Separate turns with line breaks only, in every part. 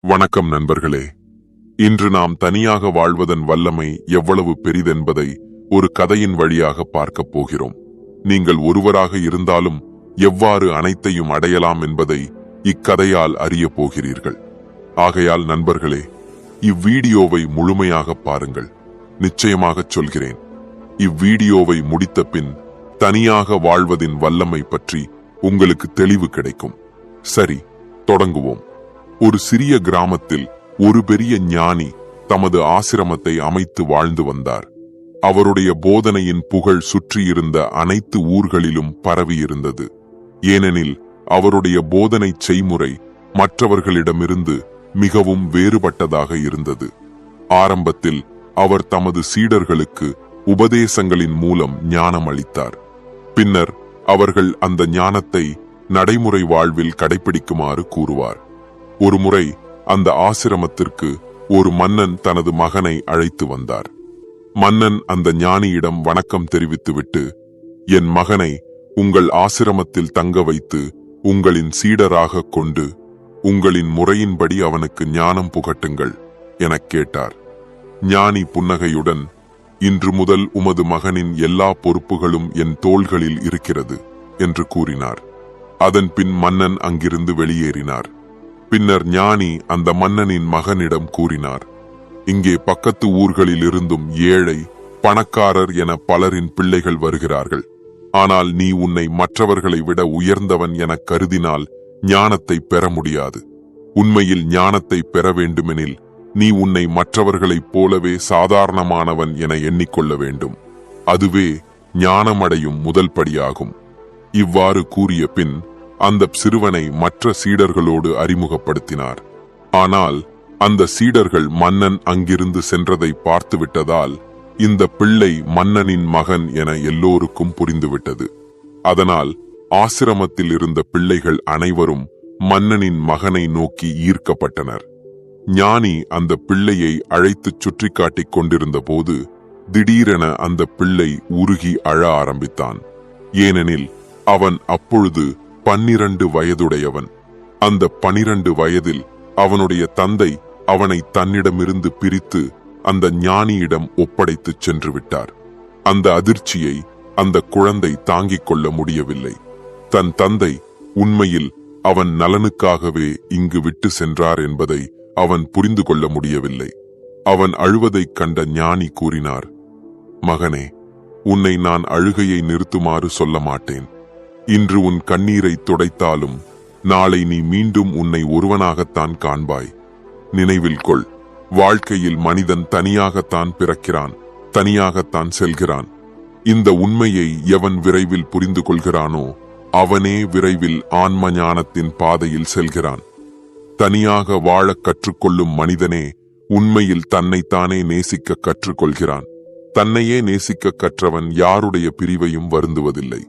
வணக்கம் நண்பர்களே. இன்று நாம் தனியாக வாழ்வதன் வல்லமை எவ்வளவு பெரிதென்பதை ஒரு கதையின் வழியாக பார்க்கப் போகிறோம். நீங்கள் ஒருவராக இருந்தாலும் எவ்வாறு அனைத்தையும் அடையலாம் என்பதை இக்கதையால் அறிய போகிறீர்கள். ஆகையால் நண்பர்களே, இவ்வீடியோவை முழுமையாக பாருங்கள். நிச்சயமாகச் சொல்கிறேன், இவ்வீடியோவை முடித்த பின் தனியாக வாழ்வதின் வல்லமை பற்றி உங்களுக்கு தெளிவு கிடைக்கும். சரி, தொடங்குவோம். ஒரு சிறிய கிராமத்தில் ஒரு பெரிய ஞானி தமது ஆசிரமத்தை அமைத்து வாழ்ந்து வந்தார். அவருடைய போதனையின் புகழ் சுற்றியிருந்த அனைத்து ஊர்களிலும் பரவியிருந்தது. ஏனெனில் அவருடைய போதனை செய்முறை மற்றவர்களிடமிருந்து மிகவும் வேறுபட்டதாக இருந்தது. ஆரம்பத்தில் அவர் தமது சீடர்களுக்கு உபதேசங்களின் மூலம் ஞானம் அளித்தார். பின்னர் அவர்கள் அந்த ஞானத்தை நடைமுறை வாழ்வில் கடைபிடிக்குமாறு கூறுவார். ஒருமுறை அந்த ஆசிரமத்திற்கு ஒரு மன்னன் தனது மகனை அழைத்து வந்தார். மன்னன் அந்த ஞானியிடம் வணக்கம் தெரிவித்துவிட்டு, என் மகனை உங்கள் ஆசிரமத்தில் தங்க வைத்து உங்களின் சீடராக கொண்டு உங்களின் முறையின்படி அவனுக்கு ஞானம் புகட்டுங்கள் எனக் கேட்டார். ஞானி புன்னகையுடன், இன்று முதல் உமது மகனின் எல்லா பொறுப்புகளும் என் தோள்களில் இருக்கிறது என்று கூறினார். அதன் பின் மன்னன் அங்கிருந்து வெளியேறினார். பின்னர் ஞானி அந்த மன்னனின் மகனிடம் கூறினார், இங்கே பக்கத்து ஊர்களில் இருந்தும் ஏழை, பணக்காரர் என பலரின் பிள்ளைகள் வருகிறார்கள். ஆனால் நீ உன்னை மற்றவர்களை விட உயர்ந்தவன் என கருதினால் ஞானத்தை பெற முடியாது. உண்மையில் ஞானத்தை பெற வேண்டுமெனில் நீ உன்னை மற்றவர்களைப் போலவே சாதாரணமானவன் என எண்ணிக்கொள்ள வேண்டும். அதுவே ஞானமடையும் முதல் படியாகும். இவ்வாறு கூறிய பின் அந்த சிறுவனை மற்ற சீடர்களோடு அறிமுகப்படுத்தினார். ஆனால் அந்த சீடர்கள் மன்னன் அங்கிருந்து சென்றதை பார்த்துவிட்டதால் இந்த பிள்ளை மன்னனின் மகன் என எல்லோருக்கும் புரிந்துவிட்டது. அதனால் ஆசிரமத்தில் இருந்த பிள்ளைகள் அனைவரும் மன்னனின் மகனை நோக்கி ஈர்க்கப்பட்டனர். ஞானி அந்த பிள்ளையை அழைத்துச் சுற்றி காட்டிக் கொண்டிருந்த போது திடீரென அந்த பிள்ளை உருகி அழ ஆரம்பித்தான். ஏனெனில் அவன் அப்பொழுது 12 வயதுடையவன். அந்த 12 வயதில் அவனுடைய தந்தை அவனை தன்னிடமிருந்து பிரித்து அந்த ஞானியிடம் ஒப்படைத்துச் சென்று விட்டார். அந்த அதிர்ச்சியை அந்த குழந்தை தாங்கிக் கொள்ள முடியவில்லை. தன் தந்தை உண்மையில் அவன் நலனுக்காகவே இங்கு விட்டு சென்றார் என்பதை அவன் புரிந்து கொள்ள முடியவில்லை. அவன் அழுவதைக் கண்ட ஞானி கூறினார், மகனே, உன்னை நான் அழுகையை நிறுத்துமாறு சொல்ல மாட்டேன். இன்று உன் கண்ணீரை துடைத்தாலும் நாளை நீ மீண்டும் உன்னை ஒருவனாகத்தான் காண்பாய். நினைவில் கொள், வாழ்க்கையில் மனிதன் தனியாகத்தான் பிறக்கிறான், தனியாகத்தான் செல்கிறான். இந்த உண்மையை எவன் விரைவில் புரிந்து கொள்கிறானோ அவனே விரைவில் ஆன்ம ஞானத்தின் பாதையில் செல்கிறான். தனியாக வாழக் கற்றுக்கொள்ளும் மனிதனே உண்மையில் தன்னைத்தானே நேசிக்க கற்றுக்கொள்கிறான். தன்னையே நேசிக்க கற்றவன் யாருடைய பிரிவையும் வருந்துவதில்லை.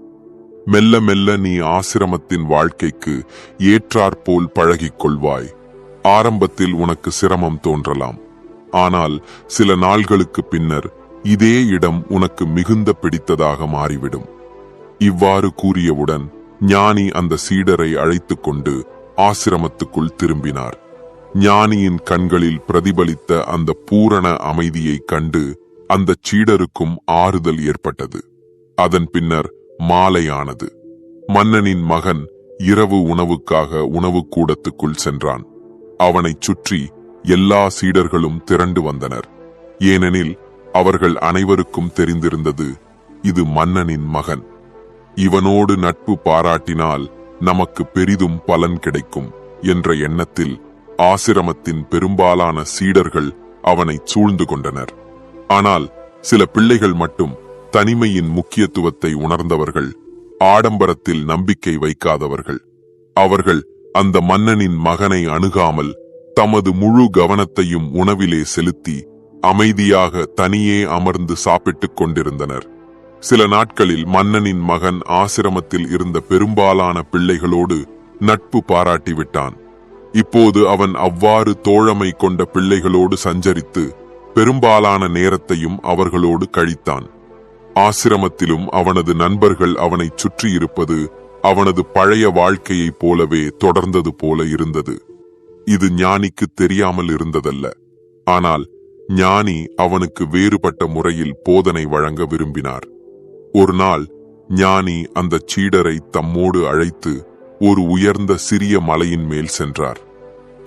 மெல்ல மெல்ல நீ ஆசிரமத்தின் வாழ்க்கைக்கு ஏற்றாற்போல் பழகிக் கொள்வாய். ஆரம்பத்தில் உனக்கு சிரமம் தோன்றலாம். ஆனால் சில நாள்களுக்கு பின்னர் இதே இடம் உனக்கு மிகுந்த பிடித்ததாக மாறிவிடும். இவ்வாறு கூறியவுடன் ஞானி அந்த சீடரை அழைத்துக் கொண்டு ஆசிரமத்துக்குள் திரும்பினார். ஞானியின் கண்களில் பிரதிபலித்த அந்த பூரண அமைதியைக் கண்டு அந்த சீடருக்கும் ஆறுதல் ஏற்பட்டது. அதன் பின்னர் மாலையானது. மன்னனின் மகன் இரவு உணவுக்காக உணவு கூடத்துக்குள் சென்றான். அவனைச் சுற்றி எல்லா சீடர்களும் திரண்டு வந்தனர். ஏனெனில் அவர்கள் அனைவருக்கும் தெரிந்திருந்தது, இது மன்னனின் மகன். இவனோடு நட்பு பாராட்டினால் நமக்கு பெரிதும் பலன் கிடைக்கும் என்ற எண்ணத்தில் ஆசிரமத்தின் பெரும்பாலான சீடர்கள் அவனை சூழ்ந்து கொண்டனர். ஆனால் சில பிள்ளைகள் மட்டும் தனிமையின் முக்கியத்துவத்தை உணர்ந்தவர்கள், ஆடம்பரத்தில் நம்பிக்கை வைக்காதவர்கள். அவர்கள் அந்த மன்னனின் மகனை அணுகாமல் தமது முழு கவனத்தையும் உணவிலே செலுத்தி அமைதியாக தனியே அமர்ந்து சாப்பிட்டுக் கொண்டிருந்தனர். சில நாட்களில் மன்னனின் மகன் ஆசிரமத்தில் இருந்த பெரும்பாலான பிள்ளைகளோடு நட்பு பாராட்டிவிட்டான். இப்போது அவன் அவ்வாறு தோழமை கொண்ட பிள்ளைகளோடு சஞ்சரித்து பெரும்பாலான நேரத்தையும் அவர்களோடு கழித்தான். ஆசிரமத்திலும் அவனது நண்பர்கள் அவனைச் சுற்றியிருப்பது அவனது பழைய வாழ்க்கையைப் போலவே தொடர்ந்தது போல இருந்தது. இது ஞானிக்கு தெரியாமல் இருந்ததல்ல. ஆனால் ஞானி அவனுக்கு வேறுபட்ட முறையில் போதனை வழங்க விரும்பினார். ஒரு நாள் ஞானி அந்த சீடரை தம்மோடு அழைத்து ஒரு உயர்ந்த சிறிய மலையின் மேல் சென்றார்.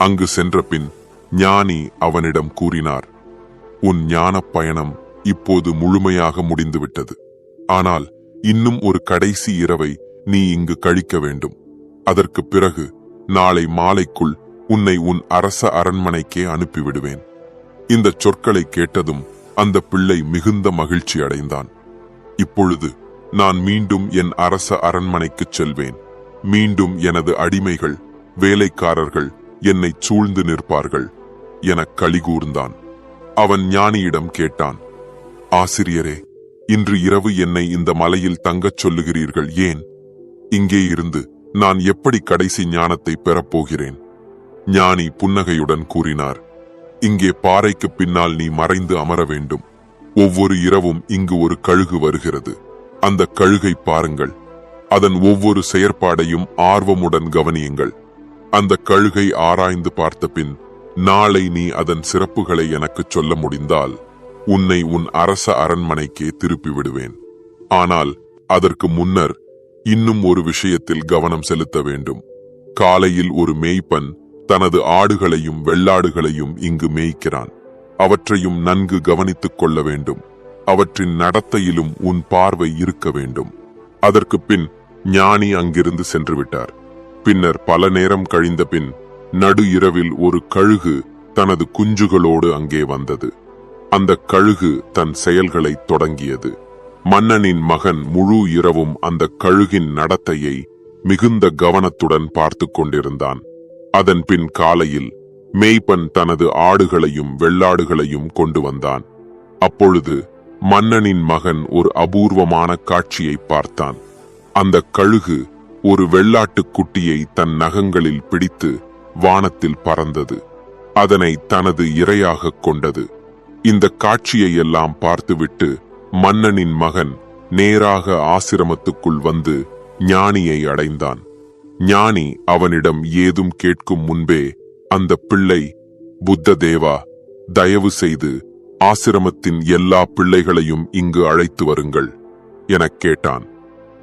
அங்கு சென்ற பின் ஞானி அவனிடம் கூறினார், உன் ஞானப் பயணம் இப்போது முழுமையாக முடிந்துவிட்டது. ஆனால் இன்னும் ஒரு கடைசி இரவை நீ இங்கு கழிக்க வேண்டும். அதற்கு பிறகு நாளை மாலைக்குள் உன்னை உன் அரச அரண்மனைக்கே அனுப்பிவிடுவேன். இந்த சொற்களை கேட்டதும் அந்த பிள்ளை மிகுந்த மகிழ்ச்சி அடைந்தான். இப்பொழுது நான் மீண்டும் என் அரச அரண்மனைக்குச் செல்வேன். மீண்டும் எனது அடிமைகள், வேலைக்காரர்கள் என்னை சூழ்ந்து நிற்பார்கள் எனக் களிகூர்ந்தான். அவன் ஞானியிடம் கேட்டான், ஆசிரியரே, இன்று இரவு என்னை இந்த மலையில் தங்கச் சொல்லுகிறீர்கள், ஏன்? இங்கே இருந்து நான் எப்படி கடைசி ஞானத்தை பெறப்போகிறேன்? ஞானி புன்னகையுடன் கூறினார், இங்கே பாறைக்கு பின்னால் நீ மறைந்து அமர வேண்டும். ஒவ்வொரு இரவும் இங்கு ஒரு கழுகு வருகிறது. அந்த கழுகை பாருங்கள். அதன் ஒவ்வொரு செயற்பாடையும் ஆர்வமுடன் கவனியுங்கள். அந்த கழுகை ஆராய்ந்து பார்த்த பின் நாளை நீ அதன் சிறப்புகளை எனக்குச் சொல்ல முடிந்தால் உன்னை உன் அரச அரண்மனைக்கே திருப்பி விடுவேன். ஆனால் அதற்கு முன்னர் இன்னும் ஒரு விஷயத்தில் கவனம் செலுத்த வேண்டும். காலையில் ஒரு மேய்ப்பன் தனது ஆடுகளையும் வெள்ளாடுகளையும் இங்கு மேய்க்கிறான். அவற்றையும் நன்கு கவனித்துக் கொள்ள வேண்டும். அவற்றின் நடத்தையிலும் உன் பார்வை இருக்க வேண்டும். அதற்கு பின் ஞானி அங்கிருந்து சென்று விட்டார். பின்னர் பல நேரம் கழிந்த பின் நடு இரவில் ஒரு கழுகு தனது குஞ்சுகளோடு அங்கே வந்தது. அந்த கழுகு தன் செயல்களை தொடங்கியது. மன்னனின் மகன் முழு இரவும் அந்த கழுகின் நடத்தையை மிகுந்த கவனத்துடன் பார்த்து கொண்டிருந்தான். அதன் பின் காலையில் மேய்ப்பன் தனது ஆடுகளையும் வெள்ளாடுகளையும் கொண்டு வந்தான். அப்பொழுது மன்னனின் மகன் ஒரு அபூர்வமான காட்சியை பார்த்தான். அந்த கழுகு ஒரு வெள்ளாட்டுக் குட்டியை தன் நகங்களில் பிடித்து வானத்தில் பறந்தது. அதனை தனது இரையாக கொண்டது. இந்த காட்சியையெல்லாம் பார்த்துவிட்டு மன்னனின் மகன் நேராக ஆசிரமத்துக்குள் வந்து ஞானியை அடைந்தான். ஞானி அவனிடம் ஏதும் கேட்கும் முன்பே அந்த பிள்ளை, புத்த தேவா, தயவு செய்து ஆசிரமத்தின் எல்லா பிள்ளைகளையும் இங்கு அழைத்து வருங்கள் எனக் கேட்டான்.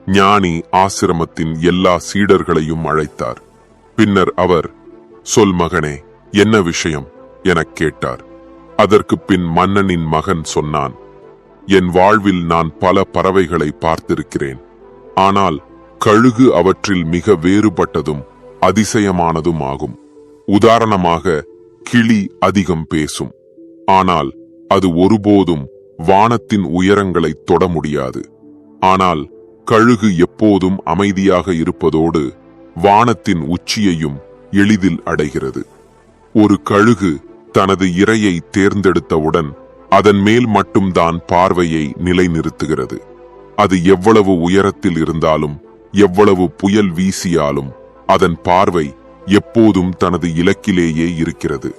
ஞானி ஆசிரமத்தின் எல்லா சீடர்களையும் அழைத்தார். பின்னர் அவர், சொல் மகனே, என்ன விஷயம் எனக் கேட்டார். அதற்கு பின் மன்னனின் மகன் சொன்னான், என் வாழ்வில் நான் பல பறவைகளை பார்த்திருக்கிறேன். ஆனால் கழுகு அவற்றில் மிக வேறுபட்டதும் அதிசயமானதும் ஆகும். உதாரணமாக, கிளி அதிகம் பேசும். ஆனால் அது ஒருபோதும் வானத்தின் உயரங்களை தொட முடியாது. ஆனால் கழுகு எப்போதும் அமைதியாக இருப்பதோடு வானத்தின் உச்சியையும் எளிதில் அடைகிறது. ஒரு கழுகு தனது இரையை தேர்ந்தெடுத்தவுடன் அதன் மேல் மட்டும்தான் பார்வையை நிலைநிறுத்துகிறது. அது எவ்வளவு உயரத்தில் இருந்தாலும், எவ்வளவு புயல் வீசியாலும் அதன் பார்வை எப்போதும் தனது இலக்கிலேயே இருக்கிறது.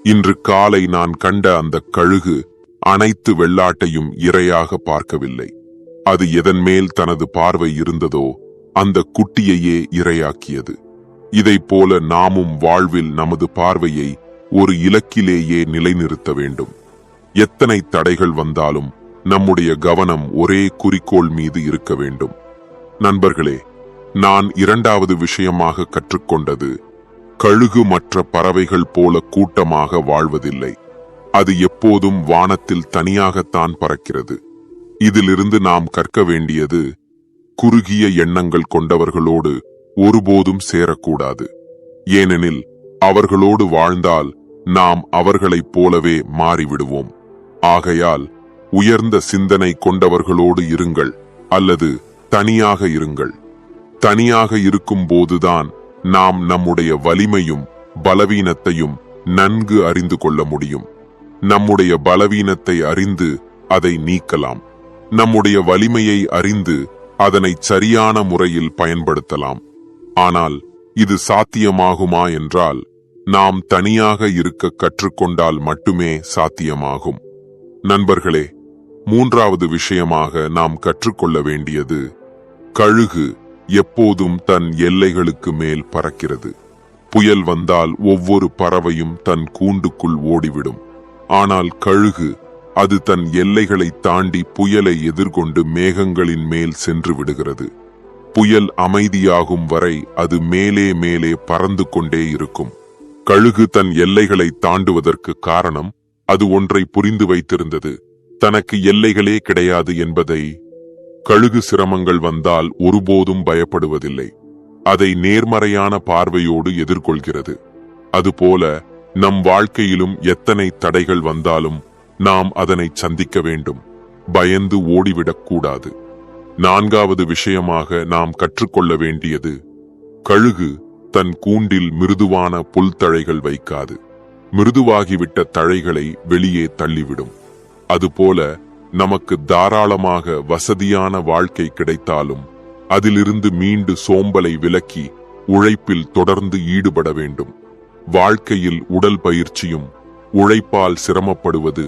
இன்று காலை நான் கண்ட அந்த கழுகு அனைத்து வெள்ளாட்டையும் இரையாக பார்க்கவில்லை. அது எதன் மேல் தனது பார்வை இருந்ததோ அந்த குட்டியையே இரையாக்கியது. இதைப்போல நாமும் வாழ்வில் நமது பார்வையை ஒரு இலக்கிலேயே நிலைநிறுத்த வேண்டும். எத்தனை தடைகள் வந்தாலும் நம்முடைய கவனம் ஒரே குறிக்கோள் மீது இருக்க வேண்டும். நண்பர்களே, நான் இரண்டாவது விஷயமாக கற்றுக்கொண்டது, கழுகு மற்ற பறவைகள் போல கூட்டமாக வாழ்வதில்லை. அது எப்போதும் வானத்தில் தனியாகத்தான் பறக்கிறது. இதிலிருந்து நாம் கற்க வேண்டியது, குறுகிய எண்ணங்கள் கொண்டவர்களோடு ஒருபோதும் சேரக்கூடாது. ஏனெனில் அவர்களோடு வாழ்ந்தால் நாம் அவர்களைப் போலவே மாறிவிடுவோம். ஆகையால் உயர்ந்த சிந்தனை கொண்டவர்களோடு இருங்கள், அல்லது தனியாக இருங்கள். தனியாக இருக்கும் போதுதான் நாம் நம்முடைய வலிமையும் பலவீனத்தையும் நன்கு அறிந்து கொள்ள முடியும். நம்முடைய பலவீனத்தை அறிந்து அதை நீக்கலாம். நம்முடைய வலிமையை அறிந்து அதனை சரியான முறையில் பயன்படுத்தலாம். ஆனால் இது சாத்தியமாகுமா என்றால், நாம் தனியாக இருக்க கற்றுக்கொண்டால் மட்டுமே சாத்தியமாகும். நண்பர்களே, மூன்றாவது விஷயமாக நாம் கற்றுக்கொள்ள வேண்டியது, கழுகு எப்போதும் தன் எல்லைகளுக்கு மேல் பறக்கிறது. புயல் வந்தால் ஒவ்வொரு பறவையும் தன் கூண்டுக்குள் ஓடிவிடும். ஆனால் கழுகு அது தன் எல்லைகளை தாண்டி புயலை எதிர்கொண்டு மேகங்களின் மேல் சென்று விடுகிறது. புயல் அமைதியாகும் வரை அது மேலே மேலே பறந்து கொண்டே இருக்கும். கழுகு தன் எல்லைகளை தாண்டுவதற்கு காரணம் அது ஒன்றை புரிந்து வைத்திருந்தது. தனக்கு எல்லைகளே கிடையாது என்பதை. கழுகு சிரமங்கள் வந்தால் ஒருபோதும் பயப்படுவதில்லை. அதை நேர்மறையான பார்வையோடு எதிர்கொள்கிறது. அதுபோல நம் வாழ்க்கையிலும் எத்தனை தடைகள் வந்தாலும் நாம் அதனை சந்திக்க வேண்டும். பயந்து ஓடிவிடக்கூடாது. 4வது விஷயமாக நாம் கற்றுக்கொள்ள வேண்டியது, கழுகு தன் கூண்டில் மிருதுவான புல்தழைகள் வைக்காது. மிருதுவாகிவிட்ட தழைகளை வெளியே தள்ளிவிடும். அதுபோல நமக்கு தாராளமாக வசதியான வாழ்க்கை கிடைத்தாலும் அதிலிருந்து மீண்டு சோம்பலை விலக்கி உழைப்பில் தொடர்ந்து ஈடுபட வேண்டும். வாழ்க்கையில் உடல் பயிற்சியும் உழைப்பால் சிரமப்படுவது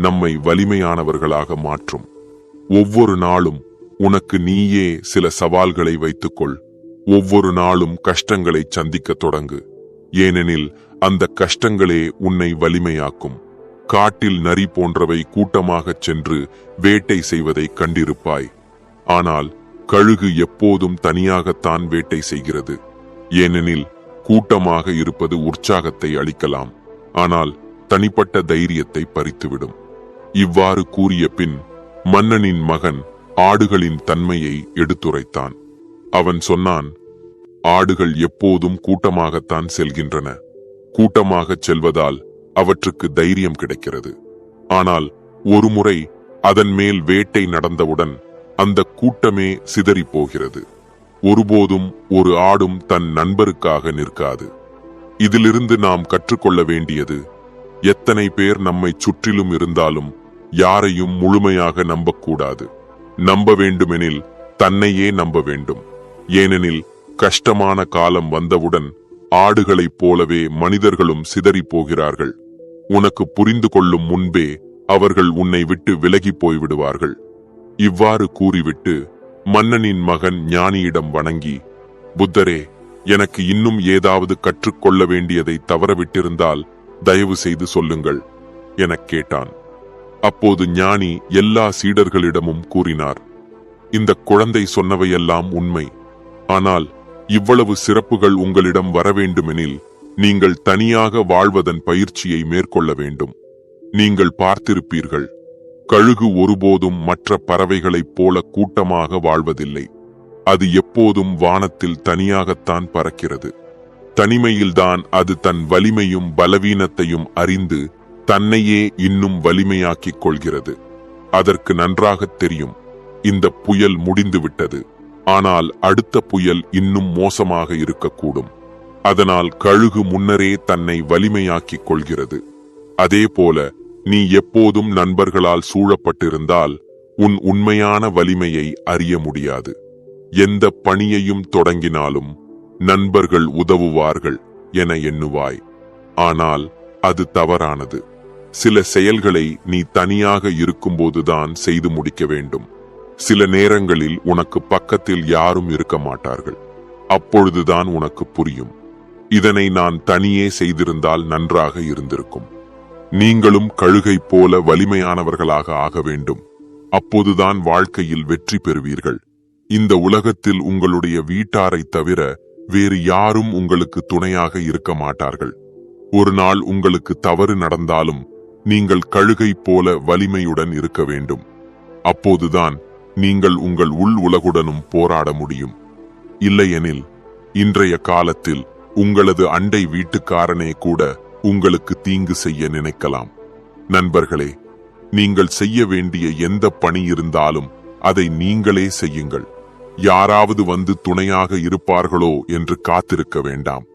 நம்மை வலிமையானவர்களாக மாற்றும். ஒவ்வொரு நாளும் உனக்கு நீயே சில சவால்களை வைத்துக்கொள். ஒவ்வொரு நாளும் கஷ்டங்களை சந்திக்க தொடங்கு. ஏனெனில் அந்த கஷ்டங்களே உன்னை வலிமையாக்கும். காட்டில் நரி போன்றவை கூட்டமாகச் சென்று வேட்டை செய்வதை கண்டிருப்பாய். ஆனால் கழுகு எப்போதும் தனியாகத்தான் வேட்டை செய்கிறது. ஏனெனில் கூட்டமாக இருப்பது உற்சாகத்தை அளிக்கலாம், ஆனால் தனிப்பட்ட தைரியத்தை பறித்துவிடும். இவ்வாறு கூறிய பின் மன்னனின் மகன் ஆடுகளின் தன்மையை எடுத்துரைத்தான். அவன் சொன்னான், ஆடுகள் எப்போதும் கூட்டமாகத்தான் செல்கின்றன. கூட்டமாகச் செல்வதால் அவற்றுக்கு தைரியம் கிடைக்கிறது. ஆனால் ஒருமுறை அதன் மேல் வேட்டை நடந்தவுடன் அந்த கூட்டமே சிதறி போகிறது. ஒருபோதும் ஒரு ஆடும் தன் நண்பருக்காக நிற்காது. இதிலிருந்து நாம் கற்றுக்கொள்ள வேண்டியது, எத்தனை பேர் நம்மை சுற்றிலும் இருந்தாலும் யாரையும் முழுமையாக நம்பக்கூடாது. நம்ப வேண்டுமெனில் தன்னையே நம்ப வேண்டும். ஏனெனில் கஷ்டமான காலம் வந்தவுடன் ஆடுகளைப் போலவே மனிதர்களும் சிதறி போகிறார்கள். உனக்கு புரிந்து கொள்ளும் முன்பே அவர்கள் உன்னை விட்டு விலகி போய்விடுவார்கள். இவ்வாறு கூறிவிட்டு மன்னனின் மகன் ஞானியிடம் வணங்கி, புத்தரே, எனக்கு இன்னும் ஏதாவது கற்றுக்கொள்ள வேண்டியதை தவறவிட்டிருந்தால் தயவு செய்து சொல்லுங்கள் எனக் கேட்டான். அப்போது ஞானி எல்லா சீடர்களிடமும் கூறினார், இந்த குழந்தை சொன்னவையெல்லாம் உண்மை. ஆனால் இவ்வளவு சிறப்புகள் உங்களிடம் வரவேண்டுமெனில் நீங்கள் தனியாக வாழ்வதன் பயிற்சியை மேற்கொள்ள வேண்டும். நீங்கள் பார்த்திருப்பீர்கள், கழுகு ஒருபோதும் மற்ற பறவைகளைப் போல கூட்டமாக வாழ்வதில்லை. அது எப்போதும் வானத்தில் தனியாகத்தான் பறக்கிறது. தனிமையில்தான் அது தன் வலிமையும் பலவீனத்தையும் அறிந்து தன்னையே இன்னும் வலிமையாக்கிக் கொள்கிறது. அதற்கு நன்றாகத் தெரியும், இந்த புயல் முடிந்துவிட்டது, ஆனால் அடுத்த புயல் இன்னும் மோசமாக இருக்கக்கூடும். அதனால் கழுகு முன்னரே தன்னை வலிமையாக்கிக் கொள்கிறது. அதேபோல நீ எப்போதும் நண்பர்களால் சூழப்பட்டிருந்தால் உன் உண்மையான வலிமையை அறிய முடியாது. எந்த பணியையும் தொடங்கினாலும் நண்பர்கள் உதவுவார்கள் என எண்ணுவாய். ஆனால் அது தவறானது. சில செயல்களை நீ தனியாக இருக்கும்போதுதான் செய்து முடிக்க வேண்டும். சில நேரங்களில் உனக்கு பக்கத்தில் யாரும் இருக்க மாட்டார்கள். அப்பொழுதுதான் உனக்கு புரியும், இதனை நான் தனியே செய்திருந்தால் நன்றாக இருந்திருக்கும். நீங்களும் கழுகை போல வலிமையானவர்களாக ஆக வேண்டும். அப்போதுதான் வாழ்க்கையில் வெற்றி பெறுவீர்கள். இந்த உலகத்தில் உங்களுடைய வீட்டாரை தவிர வேறு யாரும் உங்களுக்கு துணையாக இருக்க மாட்டார்கள். ஒரு நாள் உங்களுக்கு தவறு நடந்தாலும் நீங்கள் கழுகை போல வலிமையுடன் இருக்க வேண்டும். அப்போதுதான் நீங்கள் உங்கள் உள் உலகுடனும் போராட முடியும். இல்லையெனில் இன்றைய காலத்தில் உங்களது அண்டை வீட்டுக்காரனே கூட உங்களுக்கு தீங்கு செய்ய நினைக்கலாம். நண்பர்களே, நீங்கள் செய்ய வேண்டிய எந்த பணி இருந்தாலும் அதை நீங்களே செய்யுங்கள். யாராவது வந்து துணையாக இருப்பார்களோ என்று காத்திருக்க வேண்டாம்.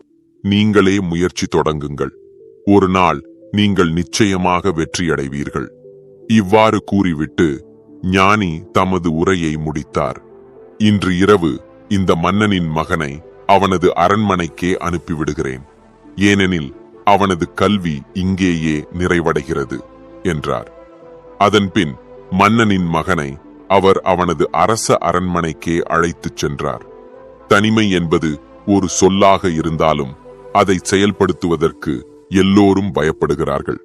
நீங்களே முயற்சி தொடங்குங்கள். ஒரு நாள் நீங்கள் நிச்சயமாக வெற்றியடைவீர்கள். இவ்வாறு கூறிவிட்டு ஞானி தமது உரையை முடித்தார். இன்று இரவு இந்த மன்னனின் மகனை அவனது அரண்மனைக்கே அனுப்பிவிடுகிறேன். ஏனெனில் அவனது கல்வி இங்கேயே நிறைவடைகிறது என்றார். அதன்பின் மன்னனின் மகனை அவர் அவனது அரச அரண்மனைக்கே அழைத்துச் சென்றார். தனிமை என்பது ஒரு சொல்லாக இருந்தாலும் அதை செயல்படுத்துவதற்கு எல்லோரும் பயப்படுகிறார்கள்.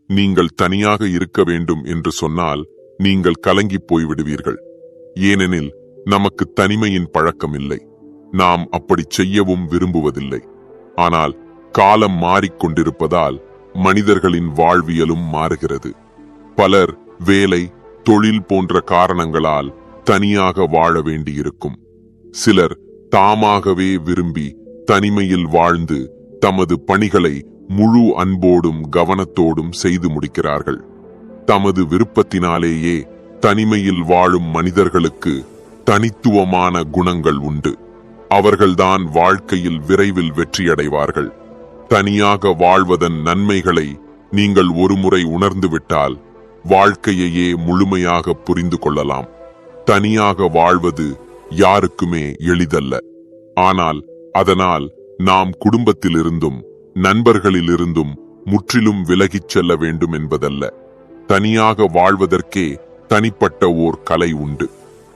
நீங்கள் தனியாக இருக்க வேண்டும் என்று சொன்னால் நீங்கள் கலங்கிப் போய்விடுவீர்கள். ஏனெனில் நமக்கு தனிமையின் பழக்கம் இல்லை. நாம் அப்படி செய்யவும் விரும்புவதில்லை. ஆனால் காலம் மாறிக்கொண்டிருப்பதால் மனிதர்களின் வாழ்வியலும் மாறுகிறது. பலர் வேலை, தொழில் போன்ற காரணங்களால் தனியாக வாழ வேண்டியிருக்கும். சிலர் தாமாகவே விரும்பி தனிமையில் வாழ்ந்து தமது பணிகளை முழு அன்போடும் கவனத்தோடும் செய்து முடிக்கிறார்கள். தமது விருப்பத்தினாலேயே தனிமையில் வாழும் மனிதர்களுக்கு தனித்துவமான குணங்கள் உண்டு. அவர்கள்தான் வாழ்க்கையில் விரைவில் வெற்றியடைவார்கள். தனியாக வாழ்வதன் நன்மைகளை நீங்கள் ஒருமுறை உணர்ந்துவிட்டால் வாழ்க்கையையே முழுமையாக புரிந்து கொள்ளலாம். தனியாக வாழ்வது யாருக்குமே எளிதல்ல. ஆனால் அதனால் நாம் குடும்பத்திலிருந்தும் நண்பர்களிலிருந்தும் முற்றிலும் விலகிச் செல்ல வேண்டும் என்பதல்ல. தனியாக வாழ்வதற்கே தனிப்பட்ட ஓர் கலை உண்டு.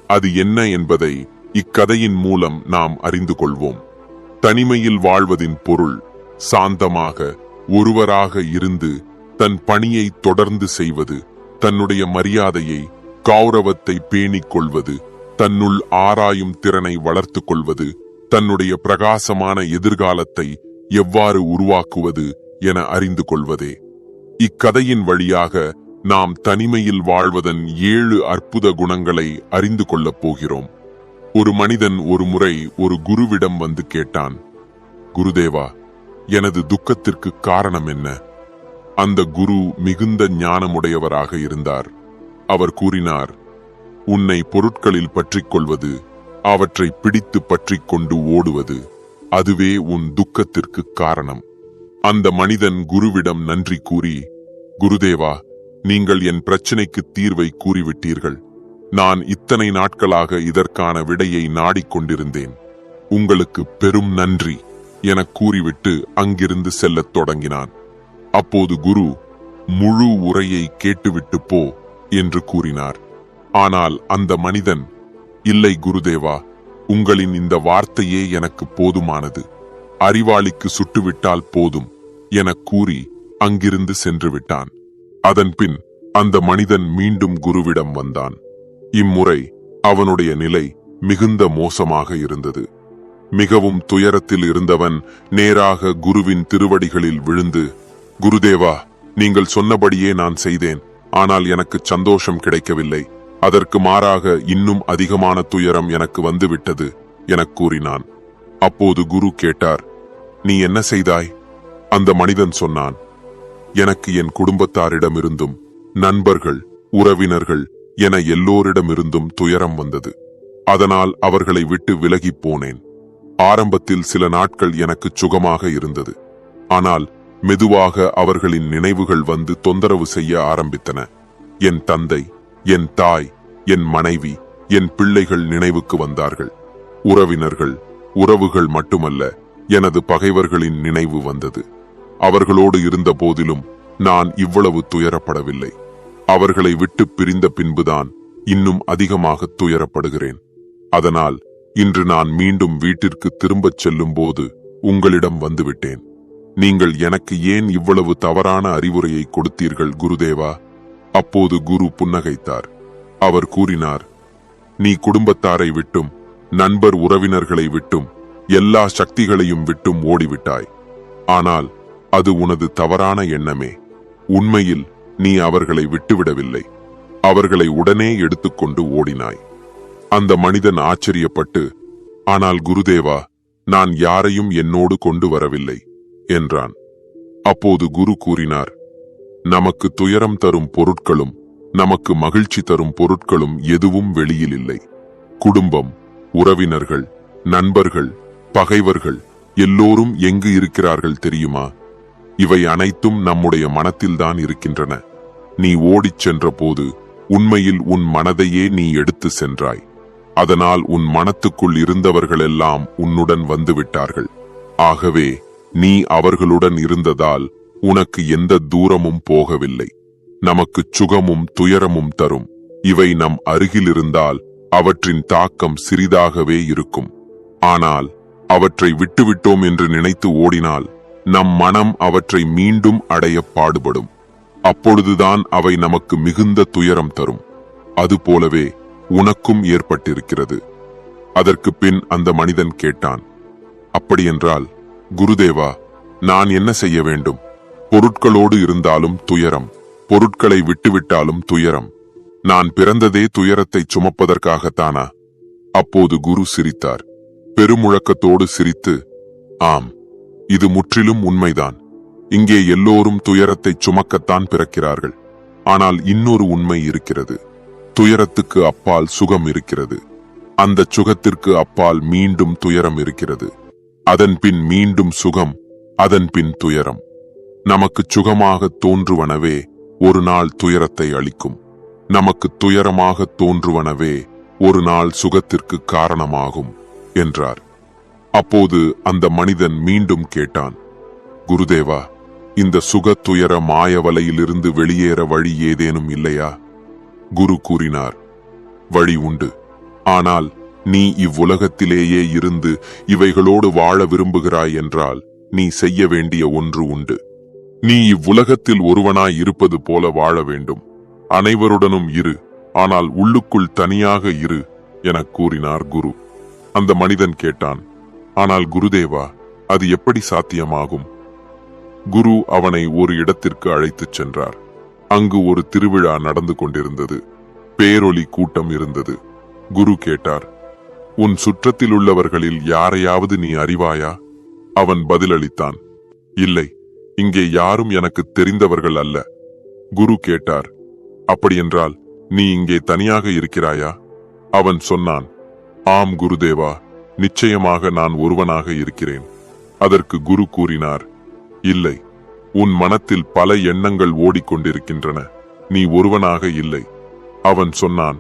அது என்ன என்பதை இக்கதையின் மூலம் நாம் அறிந்து கொள்வோம். தனிமையில் வாழ்வதின் பொருள் சாந்தமாக ஒருவராக இருந்து தன் பணியை தொடர்ந்து செய்வது, தன்னுடைய மரியாதையை, கௌரவத்தை பேணிக் கொள்வது, தன்னுள் ஆராயும் திறனை வளர்த்துக் கொள்வது, தன்னுடைய பிரகாசமான எதிர்காலத்தை எவ்வாறு உருவாக்குவது என அறிந்து கொள்வதே. இக்கதையின் வழியாக நாம் தனிமையில் வாழ்வதன் 7 அற்புத குணங்களை அறிந்து கொள்ளப் போகிறோம். ஒரு மனிதன் ஒரு முறை ஒரு குருவிடம் வந்து கேட்டான், குருதேவா, எனது துக்கத்திற்கு காரணம் என்ன? அந்த குரு மிகுந்த ஞானமுடையவராக இருந்தார். அவர் கூறினார், உன்னை பொருட்களில் பற்றிக் கொள்வது, அவற்றை பிடித்து பற்றிக் கொண்டு ஓடுவது, அதுவே உன் துக்கத்திற்கு காரணம். அந்த மனிதன் குருவிடம் நன்றி கூறி, குருதேவா, நீங்கள் என் பிரச்சனைக்கு தீர்வை கூறிவிட்டீர்கள். நான் இத்தனை நாட்களாக இதற்கான விடையை நாடிக்கொண்டிருந்தேன். உங்களுக்கு பெரும் நன்றி என கூறிவிட்டு அங்கிருந்து செல்லத் தொடங்கினான். அப்போது குரு, முழு உரையை கேட்டுவிட்டு போ என்று கூறினார். ஆனால் அந்த மனிதன், இல்லை குருதேவா, உங்களின் இந்த வார்த்தையே எனக்கு போதுமானது. அறிவாளிக்கு சுட்டுவிட்டால் போதும் என கூறி அங்கிருந்து சென்று விட்டான். அதன்பின் அந்த மனிதன் மீண்டும் குருவிடம் வந்தான். இம்முறை அவனுடைய நிலை மிகுந்த மோசமாக இருந்தது. மிகவும் துயரத்தில் இருந்தவன் நேராக குருவின் திருவடிகளில் விழுந்து, குருதேவா, நீங்கள் சொன்னபடியே நான் செய்தேன். ஆனால் எனக்கு சந்தோஷம் கிடைக்கவில்லை. அதற்கு மாறாக இன்னும் அதிகமான துயரம் எனக்கு வந்துவிட்டது என கூறினான். அப்போது குரு கேட்டார், நீ என்ன செய்தாய்? அந்த மனிதன் சொன்னான், எனக்கு என் குடும்பத்தாரிடமிருந்தும் நண்பர்கள், உறவினர்கள் என எல்லோரிடமிருந்தும் துயரம் வந்தது. அதனால் அவர்களை விட்டு விலகி போனேன். ஆரம்பத்தில் சில நாட்கள் எனக்கு சுகமாக இருந்தது. ஆனால் மெதுவாக அவர்களின் நினைவுகள் வந்து தொந்தரவு செய்ய ஆரம்பித்தன. என் தந்தை, என் தாய், என் மனைவி, என் பிள்ளைகள் நினைவுக்கு வந்தார்கள். உறவினர்கள், உறவுகள் மட்டுமல்ல, எனது பகைவர்களின் நினைவு வந்தது. அவர்களோடு இருந்த போதிலும் நான் இவ்வளவு துயரப்படவில்லை. அவர்களை விட்டு பிரிந்த பின்புதான் இன்னும் அதிகமாக துயரப்படுகிறேன். அதனால் இன்று நான் மீண்டும் வீட்டிற்கு திரும்பச் செல்லும் போது உங்களிடம் வந்துவிட்டேன். நீங்கள் எனக்கு ஏன் இவ்வளவு தவறான அறிவுரையை கொடுத்தீர்கள் குருதேவா? அப்போது குரு புன்னகைத்தார். அவர் கூறினார், நீ குடும்பத்தாரை விட்டும் நண்பர் உறவினர்களை விட்டும் எல்லா சக்திகளையும் விட்டும் ஓடிவிட்டாய். ஆனால் அது உனது தவறான எண்ணமே. உண்மையில் நீ அவர்களை விட்டுவிடவில்லை. அவர்களை உடனே எடுத்துக்கொண்டு ஓடினாய். அந்த மனிதன் ஆச்சரியப்பட்டு, ஆனால் குருதேவா, நான் யாரையும் என்னோடு கொண்டு வரவில்லை என்றான். அப்போது குரு கூறினார், நமக்கு துயரம் தரும் பொருட்களும் நமக்கு மகிழ்ச்சி தரும் பொருட்களும் எதுவும் வெளியில் இல்லை. குடும்பம், உறவினர்கள், நண்பர்கள், பகைவர்கள் எல்லோரும் எங்கு இருக்கிறார்கள் தெரியுமா? இவை அனைத்தும் நம்முடைய மனத்தில்தான் இருக்கின்றன. நீ ஓடிச் சென்ற போது உண்மையில் உன் மனதையே நீ எடுத்து சென்றாய். அதனால் உன் மனத்துக்குள் இருந்தவர்களெல்லாம் உன்னுடன் வந்துவிட்டார்கள். ஆகவே நீ அவர்களுடன் இருந்ததால் உனக்கு எந்த தூரமும் போகவில்லை. நமக்கு சுகமும் துயரமும் தரும் இவை நம் அருகில் இருந்தால் அவற்றின் தாக்கம் சிறிதாகவே இருக்கும். ஆனால் அவற்றை விட்டுவிட்டோம் என்று நினைத்து ஓடினால் நம் மனம் அவற்றை மீண்டும் அடைய பாடுபடும். அப்பொழுதுதான் அவை நமக்கு மிகுந்த துயரம் தரும். அதுபோலவே உனக்கும் ஏற்பட்டிருக்கிறது. அதற்கு பின் அந்த மனிதன் கேட்டான், அப்படியென்றால் குருதேவா, நான் என்ன செய்ய வேண்டும்? பொருட்களோடு இருந்தாலும் துயரம், பொருட்களை விட்டுவிட்டாலும் துயரம். நான் பிறந்ததே துயரத்தை சுமப்பதற்காகத்தானா? அப்போது குரு சிரித்தார். பெருமுழக்கத்தோடு சிரித்து, ஆம், இது முற்றிலும் உண்மைதான். இங்கே எல்லோரும் துயரத்தை சுமக்கத்தான் பிறக்கிறார்கள். ஆனால் இன்னொரு உண்மை இருக்கிறது. துயரத்துக்கு அப்பால் சுகம் இருக்கிறது. அந்த சுகத்திற்கு அப்பால் மீண்டும் துயரம் இருக்கிறது. அதன் பின் மீண்டும் சுகம், அதன் பின் துயரம். நமக்கு சுகமாக தோன்றுவனவே ஒரு நாள் துயரத்தை அளிக்கும். நமக்கு துயரமாக தோன்றுவனவே ஒரு நாள் சுகத்திற்கு காரணமாகும் என்றார். அப்போது அந்த மனிதன் மீண்டும் கேட்டான், குருதேவா, இந்த சுக துயர மாயவலையிலிருந்து வெளியேற வழி ஏதேனும் இல்லையா? குரு கூறினார், வழி உண்டு. ஆனால் நீ இவ்வுலகத்திலேயே இருந்து இவைகளோடு வாழ விரும்புகிறாய் என்றால் நீ செய்ய வேண்டிய ஒன்று உண்டு. நீ இவ்வுலகத்தில் ஒருவனாய் இருப்பது போல வாழ வேண்டும். அனைவருடனும் இரு, ஆனால் உள்ளுக்குள் தனியாக இரு எனக் கூறினார் குரு. அந்த மனிதன் கேட்டான், ஆனால் குருதேவா, அது எப்படி சாத்தியமாகும்? குரு அவனை ஒரு இடத்திற்கு அழைத்துச் சென்றார். அங்கு ஒரு திருவிழா நடந்து கொண்டிருந்தது. பேரொலி கூட்டம் இருந்தது. குரு கேட்டார், உன் சுற்றத்தில் உள்ளவர்களில் யாரையாவது நீ அறிவாயா? அவன் பதிலளித்தான், இல்லை, இங்கே யாரும் எனக்கு தெரிந்தவர்கள் அல்ல. குரு கேட்டார், அப்படியென்றால் நீ இங்கே தனியாக இருக்கிறாயா? அவன் சொன்னான், ஆம் குருதேவா, நிச்சயமாக நான் ஒருவனாக இருக்கிறேன். அதற்கு குரு கூறினார், இல்லை, உன் மனத்தில் பல எண்ணங்கள் ஓடிக்கொண்டிருக்கின்றன. நீ ஒருவனாக இல்லை. அவன் சொன்னான்,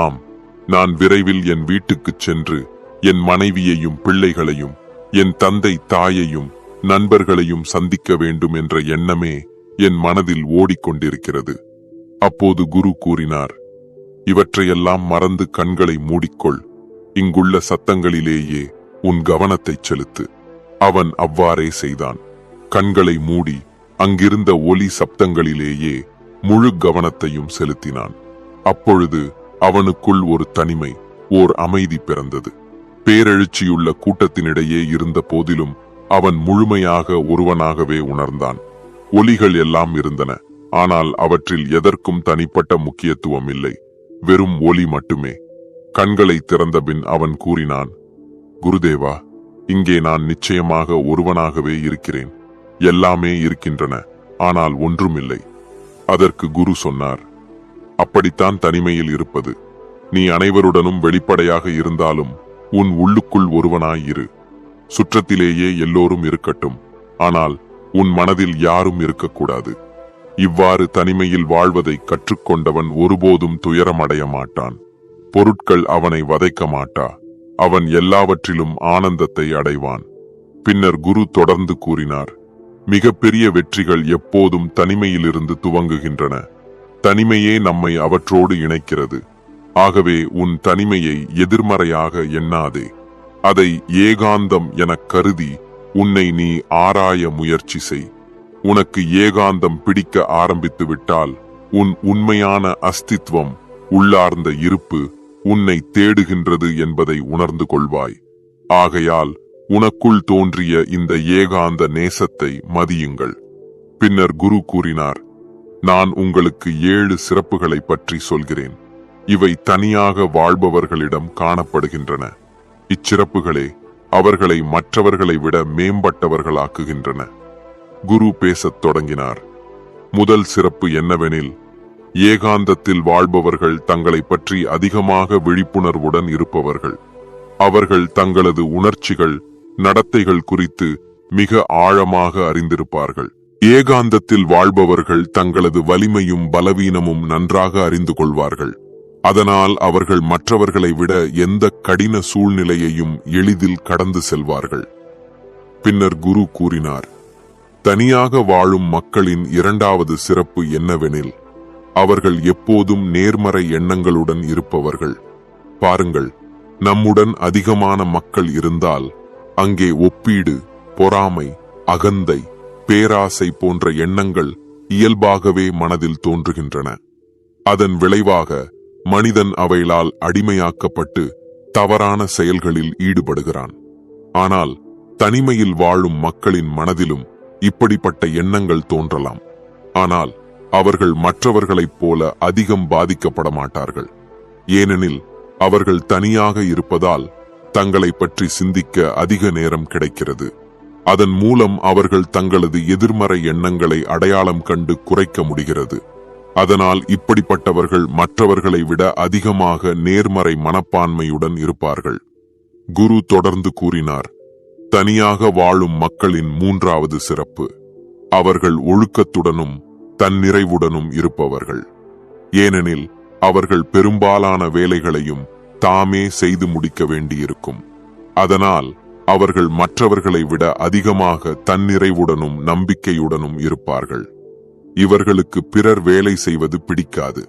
ஆம், நான் விரைவில் என் வீட்டுக்குச் சென்று என் மனைவியையும் பிள்ளைகளையும் என் தந்தை தாயையும் நண்பர்களையும் சந்திக்க வேண்டும் என்ற எண்ணமே என் மனதில் ஓடிக்கொண்டிருக்கிறது. அப்போது குரு கூறினார், இவற்றையெல்லாம் மறந்து கண்களை மூடிக்கொள். இங்குள்ள சத்தங்களிலேயே உன் கவனத்தைச் செலுத்து. அவன் அவ்வாறே செய்தான். கண்களை மூடி அங்கிருந்த ஒலி சப்தங்களிலேயே முழு கவனத்தையும் செலுத்தினான். அப்பொழுது அவனுக்குள் ஒரு தனிமை, ஓர் அமைதி பிறந்தது. பேரெழுச்சியுள்ள கூட்டத்தினிடையே இருந்த போதிலும் அவன் முழுமையாக ஒருவனாகவே உணர்ந்தான். ஒலிகள் எல்லாம் இருந்தன, ஆனால் அவற்றில் எதற்கும் தனிப்பட்ட முக்கியத்துவம் இல்லை. வெறும் ஒலி மட்டுமே. கண்களை திறந்தபின் அவன் கூறினான், குருதேவா, இங்கே நான் நிச்சயமாக ஒருவனாகவே இருக்கிறேன். எல்லாமே இருக்கின்றன, ஆனால் ஒன்றுமில்லை. அதற்கு குரு சொன்னார், அப்படித்தான் தனிமையில் இருப்பது. நீ அனைவருடனும் வெளிப்படையாக இருந்தாலும் உன் உள்ளுக்குள் ஒருவனாய் இரு. சுற்றத்திலேயே எல்லோரும் இருக்கட்டும், ஆனால் உன் மனதில் யாரும் இருக்கக்கூடாது. இவ்வாறு தனிமையில் வாழ்வதை கற்றுக்கொண்டவன் ஒருபோதும் துயரமடைய மாட்டான். பொருட்கள் அவனை வதைக்க மாட்டா. அவன் எல்லாவற்றிலும் ஆனந்தத்தை அடைவான். பின்னர் குரு தொடர்ந்து கூறினார், மிகப்பெரிய வெற்றிகள் எப்போதும் தனிமையிலிருந்து துவங்குகின்றன. தனிமையே நம்மை அவற்றோடு இணைக்கிறது. ஆகவே உன் தனிமையை எதிர்மறையாக எண்ணாதே. அதை ஏகாந்தம் எனக் கருதி உன்னை நீ ஆராய முயற்சி செய். உனக்கு ஏகாந்தம் பிடிக்க ஆரம்பித்து விட்டால் உன் உண்மையான அஸ்தித்வம், உள்ளார்ந்த இருப்பு உன்னை தேடுகின்றது என்பதை உணர்ந்து கொள்வாய். ஆகையால் உனக்குள் தோன்றிய இந்த ஏகாந்த நேசத்தை மதியுங்கள். பின்னர் குரு கூறினார், நான் உங்களுக்கு 7 சிறப்புகளை பற்றி சொல்கிறேன். இவை தனியாக வாழ்பவர்களிடம் காணப்படுகின்றன. இச்சிறப்புகளே அவர்களை மற்றவர்களை விட மேம்பட்டவர்களாக்குகின்றன. குரு பேசத் தொடங்கினார். முதல் சிறப்பு என்னவெனில், ஏகாந்தத்தில் வாழ்பவர்கள் தங்களை பற்றி அதிகமாக விழிப்புணர்வுடன் இருப்பவர்கள். அவர்கள் தங்களது உணர்ச்சிகள், நடத்தைகள் குறித்து மிக ஆழமாக அறிந்திருப்பார்கள். ஏகாந்தத்தில் வாழ்பவர்கள் தங்களது வலிமையும் பலவீனமும் நன்றாக அறிந்து கொள்வார்கள். அதனால் அவர்கள் மற்றவர்களை விட எந்த கடின சூழ்நிலையையும் எளிதில் கடந்து செல்வார்கள். பின்னர் குரு கூறினார், தனியாக வாழும் மக்களின் இரண்டாவது சிறப்பு என்னவெனில், அவர்கள் எப்போதும் நேர்மறை எண்ணங்களுடன் இருப்பவர்கள். பாருங்கள், நம்முடன் அதிகமான மக்கள் இருந்தால் அங்கே ஒப்பீடு, பொறாமை, அகந்தை, பேராசை போன்ற எண்ணங்கள் இயல்பாகவே மனதில் தோன்றுகின்றன. அதன் விளைவாக மனிதன் அவைகளால் அடிமையாக்கப்பட்டு தவறான செயல்களில் ஈடுபடுகிறான். ஆனால் தனிமையில் வாழும் மக்களின் மனதிலும் இப்படிப்பட்ட எண்ணங்கள் தோன்றலாம். ஆனால் அவர்கள் மற்றவர்களைப் போல அதிகம் பாதிக்கப்பட மாட்டார்கள். ஏனெனில் அவர்கள் தனியாக இருப்பதால் தங்களை பற்றி சிந்திக்க அதிக நேரம் கிடைக்கிறது. அதன் மூலம் அவர்கள் தங்களது எதிர்மறை எண்ணங்களை அடையாளம் கண்டு குறைக்க முடிகிறது. அதனால் இப்படிப்பட்டவர்கள் மற்றவர்களை விட அதிகமாக நேர்மறை மனப்பான்மையுடன் இருப்பார்கள். குரு தொடர்ந்து கூறினார், தனியாக வாழும் மக்களின் மூன்றாவது சிறப்பு, அவர்கள் ஒழுக்கத்துடனும் தன்னிறைவுடனும் இருப்பவர்கள். ஏனெனில் அவர்கள் பெரும்பாலான வேலைகளையும் தாமே செய்து முடிக்க வேண்டியிருக்கும். அதனால் அவர்கள் மற்றவர்களை விட அதிகமாக தன்னிறைவுடனும் நம்பிக்கையுடனும் இருப்பார்கள். இவர்களுக்கு பிறர் வேலை செய்வது பிடிக்காது.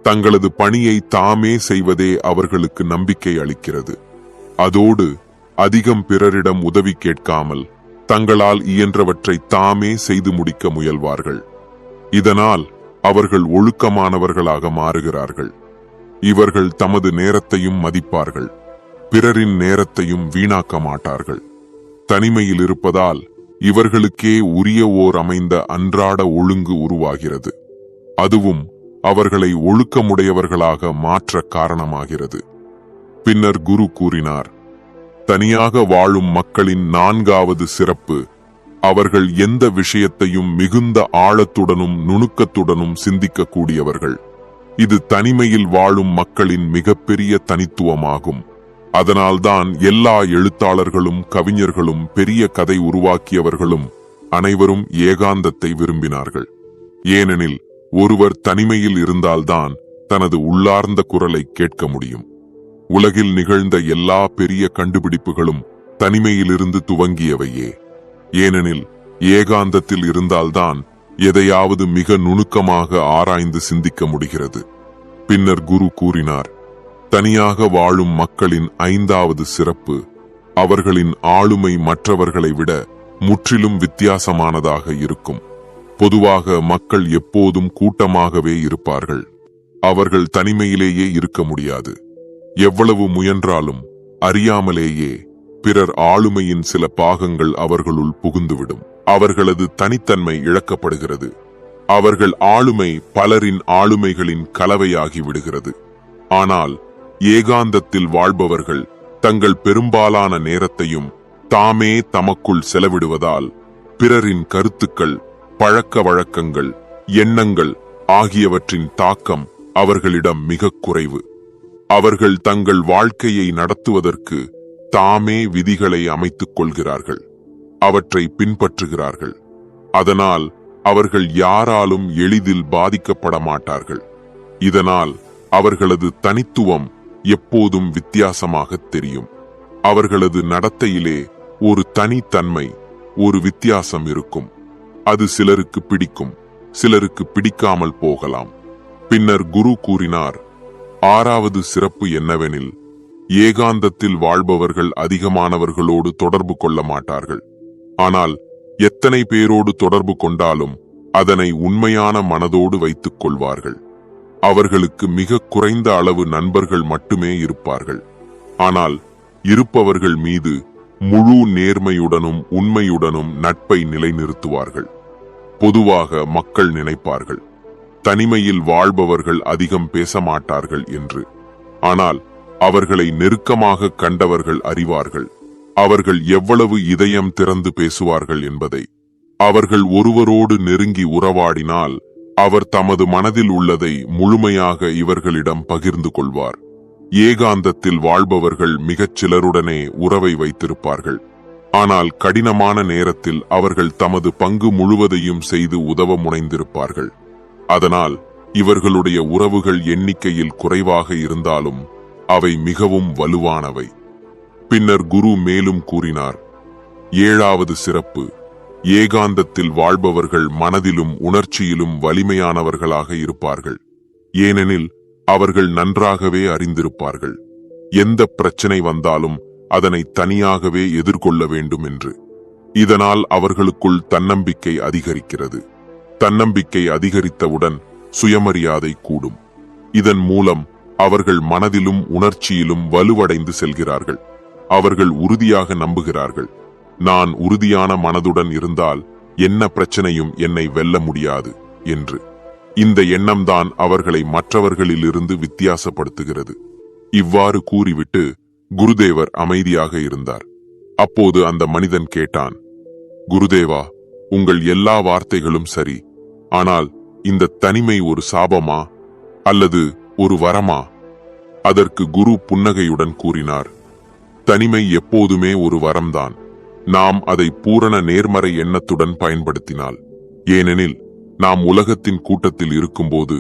தங்களது பணியை தாமே செய்வதே அவர்களுக்கு நம்பிக்கை அளிக்கிறது. அதோடு அதிகம் பிறரிடம் உதவி கேட்காமல் தங்களால் இயன்றவற்றை தாமே செய்து முடிக்க முயல்வார்கள். இதனால் அவர்கள் ஒழுக்கமானவர்களாக மாறுகிறார்கள். இவர்கள் தமது நேரத்தையும் மதிப்பார்கள். பிறரின் நேரத்தையும் வீணாக்க மாட்டார்கள். தனிமையில் இருப்பதால் இவர்களுக்கே உரிய ஓர் அமைந்த அன்றாட ஒழுங்கு உருவாகிறது. அதுவும் அவர்களை ஒழுக்கமுடையவர்களாக மாற்ற காரணமாகிறது. பின்னர் குரு கூறினார், தனியாக வாழும் மக்களின் நான்காவது சிறப்பு, அவர்கள் எந்த விஷயத்தையும் மிகுந்த ஆழத்துடனும் நுணுக்கத்துடனும் சிந்திக்கக்கூடியவர்கள். இது தனிமையில் வாழும் மக்களின் மிகப்பெரிய தனித்துவமாகும். அதனால்தான் எல்லா எழுத்தாளர்களும் கவிஞர்களும் பெரிய கதை உருவாக்கியவர்களும் அனைவரும் ஏகாந்தத்தை விரும்பினார்கள். ஏனெனில் ஒருவர் தனிமையில் இருந்தால்தான் தனது உள்ளார்ந்த குரலை கேட்க முடியும். உலகில் நிகழ்ந்த எல்லா பெரிய கண்டுபிடிப்புகளும் தனிமையிலிருந்து துவங்கியவையே. ஏனெனில் ஏகாந்தத்தில் இருந்தால்தான் எதையாவது மிக நுணுக்கமாக ஆராய்ந்து சிந்திக்க முடிகிறது. பின்னர் குரு கூறினார், தனியாக வாழும் மக்களின் ஐந்தாவது சிறப்பு, அவர்களின் ஆளுமை மற்றவர்களை விட முற்றிலும் வித்தியாசமானதாக இருக்கும். பொதுவாக மக்கள் எப்போதும் கூட்டமாகவே இருப்பார்கள். அவர்கள் தனிமையிலேயே இருக்க முடியாது. எவ்வளவு முயன்றாலும் அறியாமலேயே பிறர் ஆளுமையின் சில பாகங்கள் அவர்களுள் புகுந்துவிடும். அவர்களது தனித்தன்மை இழக்கப்படுகிறது. அவர்கள் ஆளுமை பலரின் ஆளுமைகளின் கலவையாகி விடுகிறது. ஆனால் ஏகாந்தத்தில் வாழ்பவர்கள் தங்கள் பெரும்பாலான நேரத்தையும் தாமே தமக்குள் செலவிடுவதால் பிறரின் கருத்துக்கள், பழக்க வழக்கங்கள், எண்ணங்கள் ஆகியவற்றின் தாக்கம் அவர்களிடம் மிக குறைவு. அவர்கள் தங்கள் வாழ்க்கையை நடத்துவதற்கு தாமே விதிகளை அமைத்துக் கொள்கிறார்கள். அவற்றை பின்பற்றுகிறார்கள். அதனால் அவர்கள் யாராலும் எளிதில் பாதிக்கப்பட மாட்டார்கள். இதனால் அவர்களது தனித்துவம் எப்போதும் வித்தியாசமாக தெரியும். அவர்களது நடத்தையிலே ஒரு தனித்தன்மை, ஒரு வித்தியாசம் இருக்கும். அது சிலருக்கு பிடிக்கும், சிலருக்கு பிடிக்காமல் போகலாம். பின்னர் குரு கூறினார், ஆறாவது சிறப்பு என்னவெனில், ஏகாந்தத்தில் வாழ்பவர்கள் அதிகமானவர்களோடு தொடர்பு கொள்ள மாட்டார்கள். ஆனால் எத்தனை பேரோடு தொடர்பு கொண்டாலும் அதனை உண்மையான மனதோடு வைத்துக் கொள்வார்கள். அவர்களுக்கு மிக குறைந்த அளவு நண்பர்கள் மட்டுமே இருப்பார்கள். ஆனால் இருப்பவர்கள் மீது முழு நேர்மையுடனும் உண்மையுடனும் நட்பை நிலைநிறுத்துவார்கள். பொதுவாக மக்கள் நினைப்பார்கள், தனிமையில் வாழ்பவர்கள் அதிகம் பேச மாட்டார்கள் என்று. ஆனால் அவர்களை நெருக்கமாக கண்டவர்கள் அறிவார்கள், அவர்கள் எவ்வளவு இதயம் திறந்து பேசுவார்கள் என்பதை. அவர்கள் ஒருவரோடு நெருங்கி உறவாடினால் அவர் தமது மனதில் உள்ளதை முழுமையாக இவர்களிடம் பகிர்ந்து கொள்வார். ஏகாந்தத்தில் வாழ்பவர்கள் மிகச் சிலருடனே உறவை வைத்திருப்பார்கள். ஆனால் கடினமான நேரத்தில் அவர்கள் தமது பங்கு முழுவதையும் செய்து உதவ முனைந்திருப்பார்கள். அதனால் இவர்களுடைய உறவுகள் எண்ணிக்கையில் குறைவாக இருந்தாலும் அவை மிகவும் வலுவானவை. பின்னர் குரு மேலும் கூறினார், ஏழாவது சிறப்பு, ஏகாந்தத்தில் வாழ்பவர்கள் மனதிலும் உணர்ச்சியிலும் வலிமையானவர்களாக இருப்பார்கள். ஏனெனில் அவர்கள் நன்றாகவே அறிந்திருப்பார்கள், எந்த பிரச்சனை வந்தாலும் அதனை தனியாகவே எதிர்கொள்ள வேண்டும் என்று. இதனால் அவர்களுக்குள் தன்னம்பிக்கை அதிகரிக்கிறது. தன்னம்பிக்கை அதிகரித்தவுடன் சுயமரியாதை கூடும். இதன் மூலம் அவர்கள் மனதிலும் உணர்ச்சியிலும் வலுவடைந்து செல்கிறார்கள். அவர்கள் உறுதியாக நம்புகிறார்கள், நான் உறுதியான மனதுடன் இருந்தால் என்ன பிரச்சனையும் என்னை வெல்ல முடியாது என்று. இந்த எண்ணம்தான் அவர்களை மற்றவர்களிலிருந்து வித்தியாசப்படுத்துகிறது. இவ்வாறு கூறிவிட்டு குருதேவர் அமைதியாக இருந்தார். அப்போது அந்த மனிதன் கேட்டான், குருதேவா, உங்கள் எல்லா வார்த்தைகளும் சரி, ஆனால் இந்த தனிமை ஒரு சாபமா அல்லது ஒரு வரமா? அதற்கு குரு புன்னகையுடன் கூறினார், தனிமை எப்போதுமே ஒரு வரம்தான், நாம் அதை பூரண நேர்மறை எண்ணத்துடன் பயன்படுத்தினால். ஏனெனில் நாம் உலகத்தின் கூட்டத்தில் இருக்கும்போது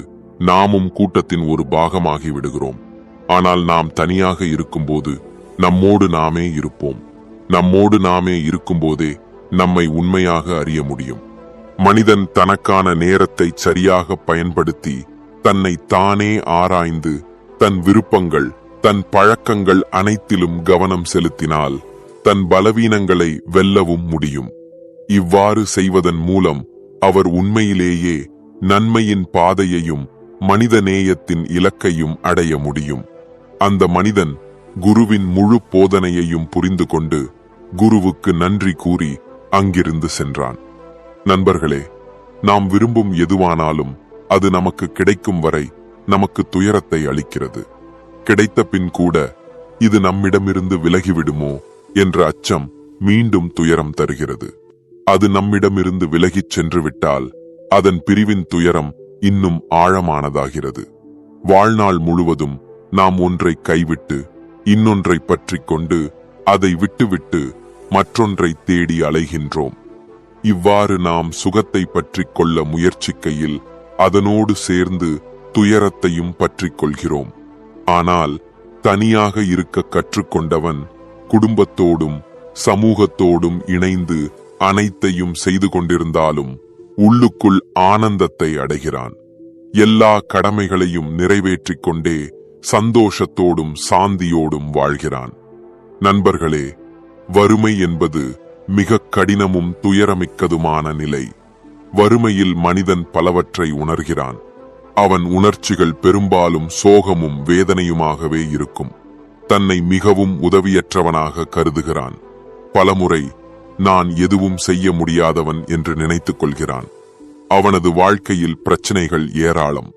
நாமும் கூட்டத்தின் ஒரு பாகமாகி விடுகிறோம். ஆனால் நாம் தனியாக இருக்கும்போது நம்மோடு நாமே இருப்போம். நம்மோடு நாமே இருக்கும்போதே நம்மை உண்மையாக அறிய முடியும். மனிதன் தனக்கான நேரத்தை சரியாக பயன்படுத்தி தன்னை தானே ஆராய்ந்து தன் விருப்பங்கள், தன் பழக்கங்கள் அனைத்திலும் கவனம் செலுத்தினால் தன் பலவீனங்களை வெல்லவும் முடியும். இவ்வாறு செய்வதன் மூலம் அவர் உண்மையிலேயே நன்மையின் பாதையையும் மனித நேயத்தின் இலக்கையும் அடைய முடியும். அந்த மனிதன் குருவின் முழு போதனையையும் புரிந்து கொண்டு குருவுக்கு நன்றி கூறி அங்கிருந்து சென்றான். நண்பர்களே, நாம் விரும்பும் எதுவானாலும் அது நமக்கு கிடைக்கும் வரை நமக்கு துயரத்தை அளிக்கிறது. கிடைத்த பின் கூட இது நம்மிடமிருந்து விலகிவிடுமோ என்ற அச்சம் மீண்டும் துயரம் தருகிறது. அது நம்மிடமிருந்து விலகிச் சென்று விட்டால் அதன் பிரிவின் துயரம் இன்னும் ஆழமானதாகிறது. வாழ்நாள் முழுவதும் நாம் ஒன்றை கைவிட்டு இன்னொன்றை பற்றிக் கொண்டு அதை விட்டுவிட்டு மற்றொன்றை தேடி அலைகின்றோம். இவ்வாறு நாம் சுகத்தை பற்றிக் கொள்ள முயற்சிக்கையில் அதனோடு சேர்ந்து துயரத்தையும் பற்றிக் கொள்கிறோம். ஆனால் தனியாக இருக்க கற்றுக்கொண்டவன் குடும்பத்தோடும் சமூகத்தோடும் இணைந்து அனைத்தையும் செய்து கொண்டிருந்தாலும் உள்ளுக்குள் ஆனந்தத்தை அடைகிறான். எல்லா கடமைகளையும் நிறைவேற்றிக் கொண்டே சந்தோஷத்தோடும் சாந்தியோடும் வாழ்கிறான். நண்பர்களே, வறுமை என்பது மிக கடினமும் துயரமிக்கதுமான நிலை. வறுமையில் மனிதன் பலவற்றை உணர்கிறான். அவன் உணர்ச்சிகள் பெரும்பாலும் சோகமும் வேதனையுமாகவே இருக்கும். தன்னை மிகவும் உதவியற்றவனாக கருதுகிறான். பலமுறை நான் எதுவும் செய்ய முடியாதவன் என்று நினைத்துக் கொள்கிறான். அவனது வாழ்க்கையில் பிரச்சனைகள் ஏராளம்.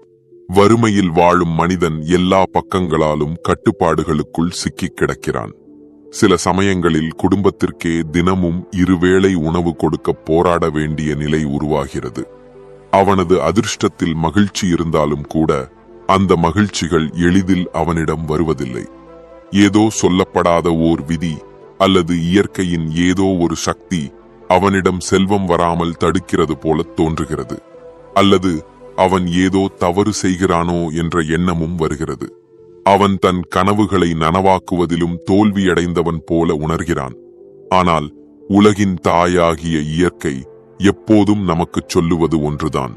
வறுமையில் வாழும் மனிதன் எல்லா பக்கங்களாலும் கட்டுப்பாடுகளுக்குள் சிக்கிக் கிடக்கிறான். சில சமயங்களில் குடும்பத்திற்கே தினமும் இருவேளை உணவு கொடுக்க போராட வேண்டிய நிலை உருவாகிறது. அவனது அதிர்ஷ்டத்தில் மகிழ்ச்சி இருந்தாலும் கூட அந்த மகிழ்ச்சிகள் எளிதில் அவனிடம் வருவதில்லை. ஏதோ சொல்லப்படாத ஓர் விதி அல்லது இயற்கையின் ஏதோ ஒரு சக்தி அவனிடம் செல்வம் வராமல் தடுக்கிறது போல தோன்றுகிறது. அல்லது அவன் ஏதோ தவறு செய்கிறானோ என்ற எண்ணமும் வருகிறது. அவன் தன் கனவுகளை நனவாக்குவதிலும் தோல்வியடைந்தவன் போல உணர்கிறான். ஆனால் உலகின் தாயாகிய இயற்கை எப்போதும் நமக்குச் சொல்லுவது ஒன்றுதான்: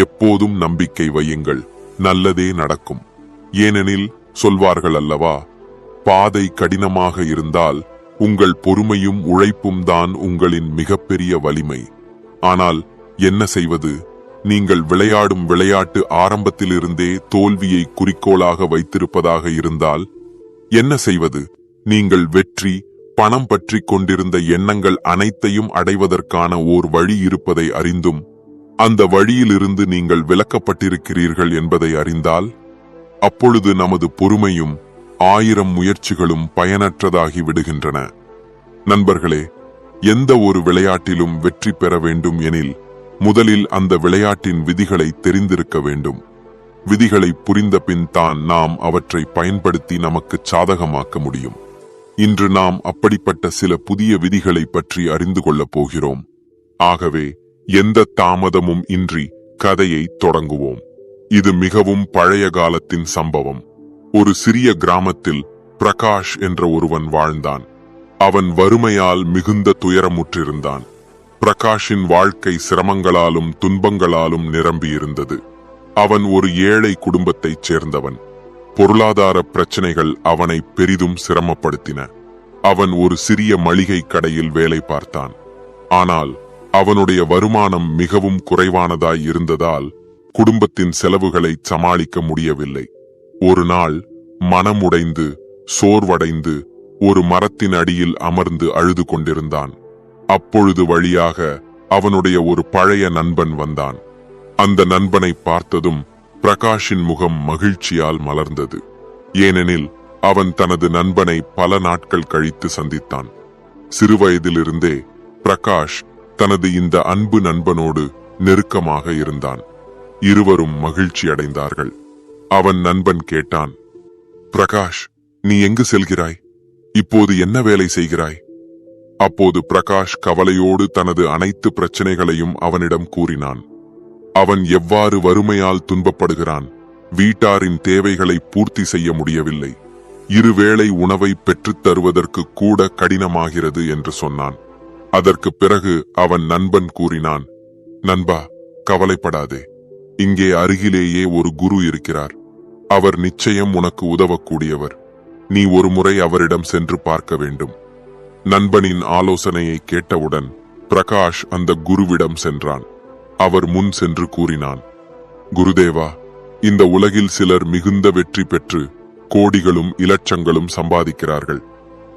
எப்போதும் நம்பிக்கை வையுங்கள், நல்லதே நடக்கும். ஏனெனில் சொல்வார்கள் அல்லவா, பாதை கடினமாக இருந்தால் உங்கள் பொறுமையும் உழைப்பும் தான் உங்களின் மிகப்பெரிய வலிமை. ஆனால் என்ன செய்வது? நீங்கள் விளையாடும் விளையாட்டு ஆரம்பத்திலிருந்தே தோல்வியை குறிக்கோளாக வைத்திருப்பதாக இருந்தால் என்ன செய்வது? நீங்கள் வெற்றி, பணம் பற்றி கொண்டிருந்த எண்ணங்கள் அனைத்தையும் அடைவதற்கான ஓர் வழி இருப்பதை அறிந்தும் அந்த வழியிலிருந்து நீங்கள் விலக்கப்பட்டிருக்கிறீர்கள் என்பதை அறிந்தால், அப்பொழுது நமது பொறுமையும் 1000 முயற்சிகளும் பயனற்றதாகி விடுகின்றன. நண்பர்களே, எந்த ஒரு விளையாட்டிலும் வெற்றி பெற வேண்டும் எனில் முதலில் அந்த விளையாட்டின் விதிகளை தெரிந்திருக்க வேண்டும். விதிகளை புரிந்த பின் தான் நாம் அவற்றை பயன்படுத்தி நமக்கு சாதகமாக்க முடியும். இன்று நாம் அப்படிப்பட்ட சில புதிய விதிகளை பற்றி அறிந்து கொள்ளப் போகிறோம். ஆகவே எந்த தாமதமும் இன்றி கதையை தொடங்குவோம். இது மிகவும் பழைய காலத்தின் சம்பவம். ஒரு சிறிய கிராமத்தில் பிரகாஷ் என்ற ஒருவன் வாழ்ந்தான். அவன் வறுமையால் மிகுந்த துயரமுற்றிருந்தான். பிரகாஷின் வாழ்க்கை சிரமங்களாலும் துன்பங்களாலும் நிரம்பியிருந்தது. அவன் ஒரு ஏழை குடும்பத்தைச் சேர்ந்தவன். பொருளாதார பிரச்சனைகள் அவனை பெரிதும் சிரமப்படுத்தின. அவன் ஒரு சிறிய மளிகை கடையில் வேலை பார்த்தான். ஆனால் அவனுடைய வருமானம் மிகவும் குறைவானதாய் இருந்ததால் குடும்பத்தின் செலவுகளை சமாளிக்க முடியவில்லை. ஒரு நாள் மனமுடைந்து சோர்வடைந்து ஒரு மரத்தின் அடியில் அமர்ந்து அழுது கொண்டிருந்தான். அப்பொழுது வழியாக அவனுடைய ஒரு பழைய நண்பன் வந்தான். அந்த நண்பனை பார்த்ததும் பிரகாஷின் முகம் மகிழ்ச்சியால் மலர்ந்தது. ஏனெனில் அவன் தனது நண்பனை பல நாட்கள் கழித்து சந்தித்தான். சிறுவயதிலிருந்தே பிரகாஷ் தனது இந்த அன்பு நண்பனோடு நெருக்கமாக இருந்தான். இருவரும் மகிழ்ச்சி அடைந்தார்கள். அவன் நண்பன் கேட்டான், பிரகாஷ், நீ எங்கு செல்கிறாய்? இப்போது என்ன வேலை செய்கிறாய்? அப்போது பிரகாஷ் கவலையோடு தனது அனைத்து பிரச்சனைகளையும் அவனிடம் கூறினான். அவன் எவ்வாறு வறுமையால் துன்பப்படுகிறான், வீட்டாரின் தேவைகளை பூர்த்தி செய்ய முடியவில்லை, இருவேளை உணவை பெற்றுத் தருவதற்கு கூட கடினமாகிறது என்று சொன்னான். அதற்கு பிறகு அவன் நண்பன் கூறினான், நண்பா, கவலைப்படாதே, இங்கே அருகிலேயே ஒரு குரு இருக்கிறார். அவர் நிச்சயம் உனக்கு உதவக்கூடியவர். நீ ஒருமுறை அவரிடம் சென்று பார்க்க வேண்டும். நண்பனின் ஆலோசனையை கேட்டவுடன் பிரகாஷ் அந்த குருவிடம் சென்றான். அவர் முன் சென்று கூறினான், குருதேவா, இந்த உலகில் சிலர் மிகுந்த வெற்றி பெற்று கோடிகளும் இலட்சங்களும் சம்பாதிக்கிறார்கள்.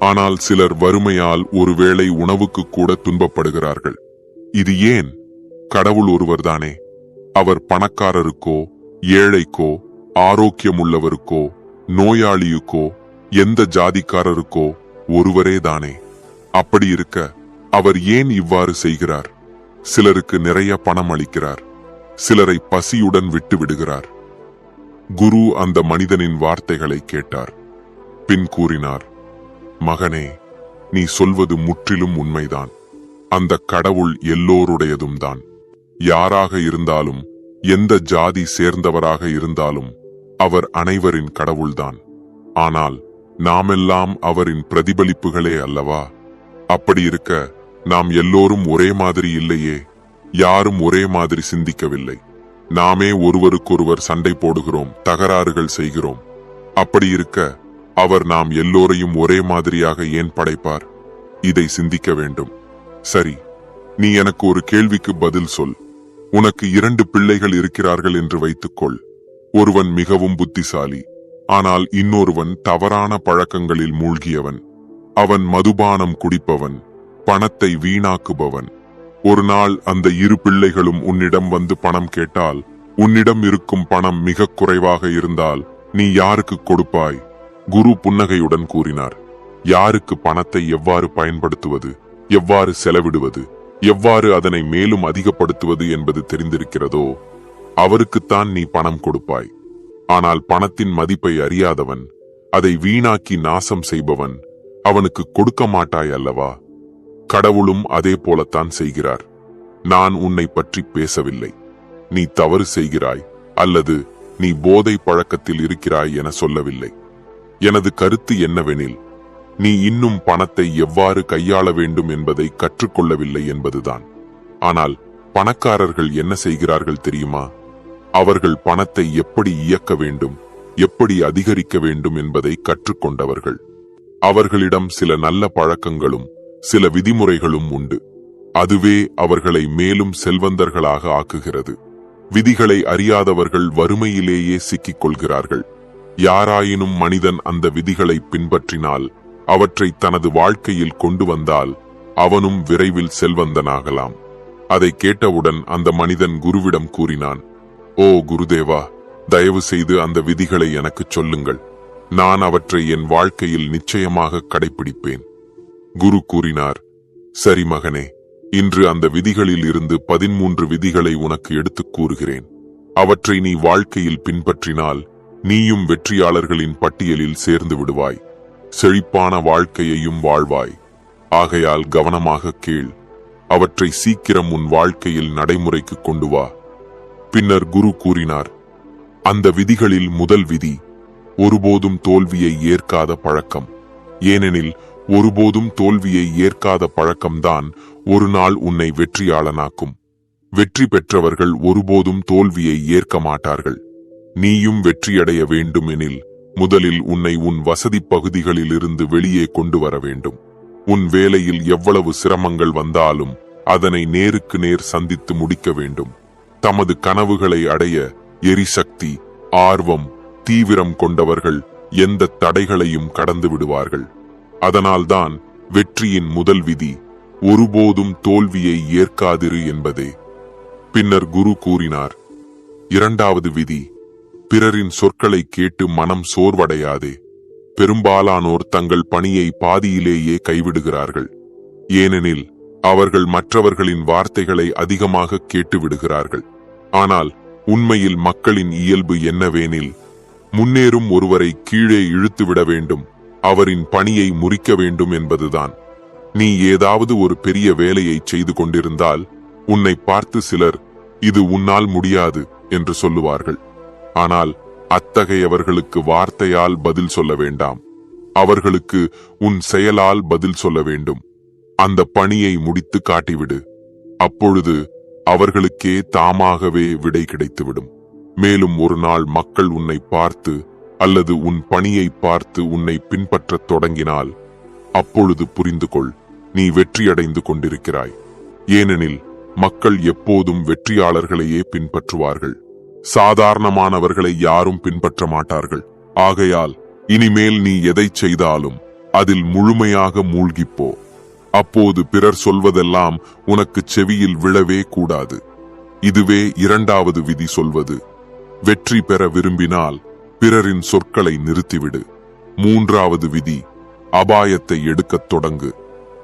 ஆனால் சிலர் வறுமையால் ஒருவேளை உணவுக்கு கூட துன்பப்படுகிறார்கள். இது ஏன்? கடவுள் ஒருவர்தானே. அவர் பணக்காரருக்கோ ஏழைக்கோ ஆரோக்கியமுள்ளவருக்கோ நோயாளியுக்கோ எந்த ஜாதிக்காரருக்கோ ஒருவரேதானே. அப்படி இருக்க அவர் ஏன் இவ்வாறு செய்கிறார்? சிலருக்கு நிறைய பணம் அளிக்கிறார், சிலரை பசியுடன் விட்டு விடுகிறார். குரு அந்த மனிதனின் வார்த்தைகளை கேட்டார். பின் கூறினார், மகனே, நீ சொல்வது முற்றிலும் உண்மைதான். அந்த கடவுள் எல்லோருடையதும் தான். யாராக இருந்தாலும், எந்த ஜாதி சேர்ந்தவராக இருந்தாலும் அவர் அனைவரின் கடவுள்தான். ஆனால் நாமெல்லாம் அவரின் பிரதிபலிப்புகளே அல்லவா? அப்படி இருக்க நாம் எல்லோரும் ஒரே மாதிரி இல்லையே. யாரும் ஒரே மாதிரி சிந்திக்கவில்லை. நாமே ஒருவருக்கொருவர் சண்டை போடுகிறோம், தகராறுகள் செய்கிறோம். அப்படி இருக்க அவர் நாம் எல்லோரையும் ஒரே மாதிரியாக ஏன் படைப்பார்? இதை சிந்திக்க வேண்டும். சரி, நீ எனக்கு ஒரு கேள்விக்கு பதில் சொல். உனக்கு 2 பிள்ளைகள் இருக்கிறார்கள் என்று வைத்துக்கொள். ஒருவன் மிகவும் புத்திசாலி, ஆனால் இன்னொருவன் தவறான பழக்கங்களில் மூழ்கியவன். அவன் மதுபானம் குடிப்பவன், பணத்தை வீணாக்குபவன். ஒரு நாள் அந்த 2 பிள்ளைகளும் உன்னிடம் வந்து பணம் கேட்டால், உன்னிடம் இருக்கும் பணம் மிக குறைவாக இருந்தால் நீ யாருக்கு கொடுப்பாய்? குரு புன்னகையுடன் கூறினார், யாருக்கு பணத்தை எவ்வாறு பயன்படுத்துவது, எவ்வாறு செலவிடுவது, எவ்வாறு அதனை மேலும் அதிகப்படுத்துவது என்பது தெரிந்திருக்கிறதோ அவருக்குத்தான் நீ பணம் கொடுப்பாய். ஆனால் பணத்தின் மதிப்பை அறியாதவன், அதை வீணாக்கி நாசம் செய்பவன், அவனுக்கு கொடுக்க மாட்டாய் அல்லவா? கடவுளும் அதே போலத்தான் செய்கிறார். நான் உன்னை பற்றி பேசவில்லை. நீ தவறு செய்கிறாய் அல்லது நீ போதை பழக்கத்தில் இருக்கிறாய் என சொல்லவில்லை. எனது கருத்து என்னவெனில், நீ இன்னும் பணத்தை எவ்வாறு கையாள வேண்டும் என்பதை கற்றுக்கொள்ளவில்லை என்பதுதான். ஆனால் பணக்காரர்கள் என்ன செய்கிறார்கள் தெரியுமா? அவர்கள் பணத்தை எப்படி இயக்க வேண்டும், எப்படி அதிகரிக்க வேண்டும் என்பதை கற்றுக்கொண்டவர்கள். அவர்களிடம் சில நல்ல பழக்கங்களும் சில விதிமுறைகளும் உண்டு. அதுவே அவர்களை மேலும் செல்வந்தர்களாக ஆக்குகிறது. விதிகளை அறியாதவர்கள் வறுமையிலேயே சிக்கிக் கொள்கிறார்கள். யாராயினும் மனிதன் அந்த விதிகளை பின்பற்றினால், அவற்றை தனது வாழ்க்கையில் கொண்டு வந்தால் அவனும் விரைவில் செல்வந்தனாகலாம். அதை கேட்டவுடன் அந்த மனிதன் குருவிடம் கூறினான், ஓ குருதேவா, தயவு செய்து அந்த விதிகளை எனக்கு சொல்லுங்கள். நான் அவற்றை என் வாழ்க்கையில் நிச்சயமாக கடைபிடிப்பேன். குரு கூறினார், சரி மகனே, இன்று அந்த விதிகளில் இருந்து 13 விதிகளை உனக்கு எடுத்துக் கூறுகிறேன். அவற்றை நீ வாழ்க்கையில் பின்பற்றினால் நீயும் வெற்றியாளர்களின் பட்டியலில் சேர்ந்து விடுவாய். செழிப்பான வாழ்க்கையையும் வாழ்வாய். ஆகையால் கவனமாக கேள். அவற்றை சீக்கிரம் உன் வாழ்க்கையில் நடைமுறைக்கு கொண்டு வா. பின்னர் குரு கூறினார், அந்த விதிகளில் முதல் விதி, ஒருபோதும் தோல்வியை ஏற்காத பழக்கம். ஏனெனில் ஒருபோதும் தோல்வியை ஏற்காத பழக்கம்தான் ஒரு நாள் உன்னை வெற்றியாளனாக்கும். வெற்றி பெற்றவர்கள் ஒருபோதும் தோல்வியை ஏற்க மாட்டார்கள். நீயும் வெற்றியடைய வேண்டுமெனில் முதலில் உன்னை உன் வசதி பகுதிகளிலிருந்து வெளியே கொண்டு வர வேண்டும். உன் வேலையில் எவ்வளவு சிரமங்கள் வந்தாலும் அதனை நேருக்கு நேர் சந்தித்து முடிக்க வேண்டும். தமது கனவுகளை அடைய எரிசக்தி, ஆர்வம், தீவிரம் கொண்டவர்கள் எந்த தடைகளையும் கடந்து விடுவார்கள். அதனால்தான் வெற்றியின் முதல் விதி ஒருபோதும் தோல்வியை ஏற்காதிரு என்பதே. பின்னர் குரு கூறினார், இரண்டாவது விதி, பிறரின் சொற்களை கேட்டு மனம் சோர்வடையாதே. பெரும்பாலானோர் தங்கள் பணியை பாதியிலேயே கைவிடுகிறார்கள். ஏனெனில் அவர்கள் மற்றவர்களின் வார்த்தைகளை அதிகமாக கேட்டு விடுகிறார்கள். ஆனால் உண்மையில் மக்களின் இயல்பு என்னவெனில், முன்னேறும் ஒருவரை கீழே இழுத்துவிட வேண்டும், அவரின் பணியை முறிக்க வேண்டும் என்பதுதான். நீ ஏதாவது ஒரு பெரிய வேலையை செய்து கொண்டிருந்தால் உன்னை பார்த்து சிலர் இது உன்னால் முடியாது என்று சொல்லுவார்கள். ஆனால் அத்தகையவர்களுக்கு வார்த்தையால் பதில் சொல்ல வேண்டாம், அவர்களுக்கு உன் செயலால் பதில் சொல்ல வேண்டும். அந்த பணியை முடித்து காட்டிவிடு. அப்பொழுது அவர்களுக்கே தாமாகவே விடை கிடைத்துவிடும். மேலும் ஒரு நாள் மக்கள் உன்னை பார்த்து அல்லது உன் பணியை பார்த்து உன்னை பின்பற்றத் தொடங்கினால் அப்பொழுது புரிந்து கொள், நீ வெற்றியடைந்து கொண்டிருக்கிறாய். ஏனெனில் மக்கள் எப்போதும் வெற்றியாளர்களையே பின்பற்றுவார்கள், சாதாரணமானவர்களை யாரும் பின்பற்ற மாட்டார்கள். ஆகையால் இனிமேல் நீ எதை செய்தாலும் அதில் முழுமையாக மூழ்கிப்போ. அப்போது பிறர் சொல்வதெல்லாம் உனக்கு செவியில் விழவே கூடாது. இதுவே இரண்டாவது விதி சொல்வது. வெற்றி பெற விரும்பினால் பிறரின் சொற்களை நிறுத்திவிடு. மூன்றாவது விதி, அபாயத்தை எடுக்கத் தொடங்கு.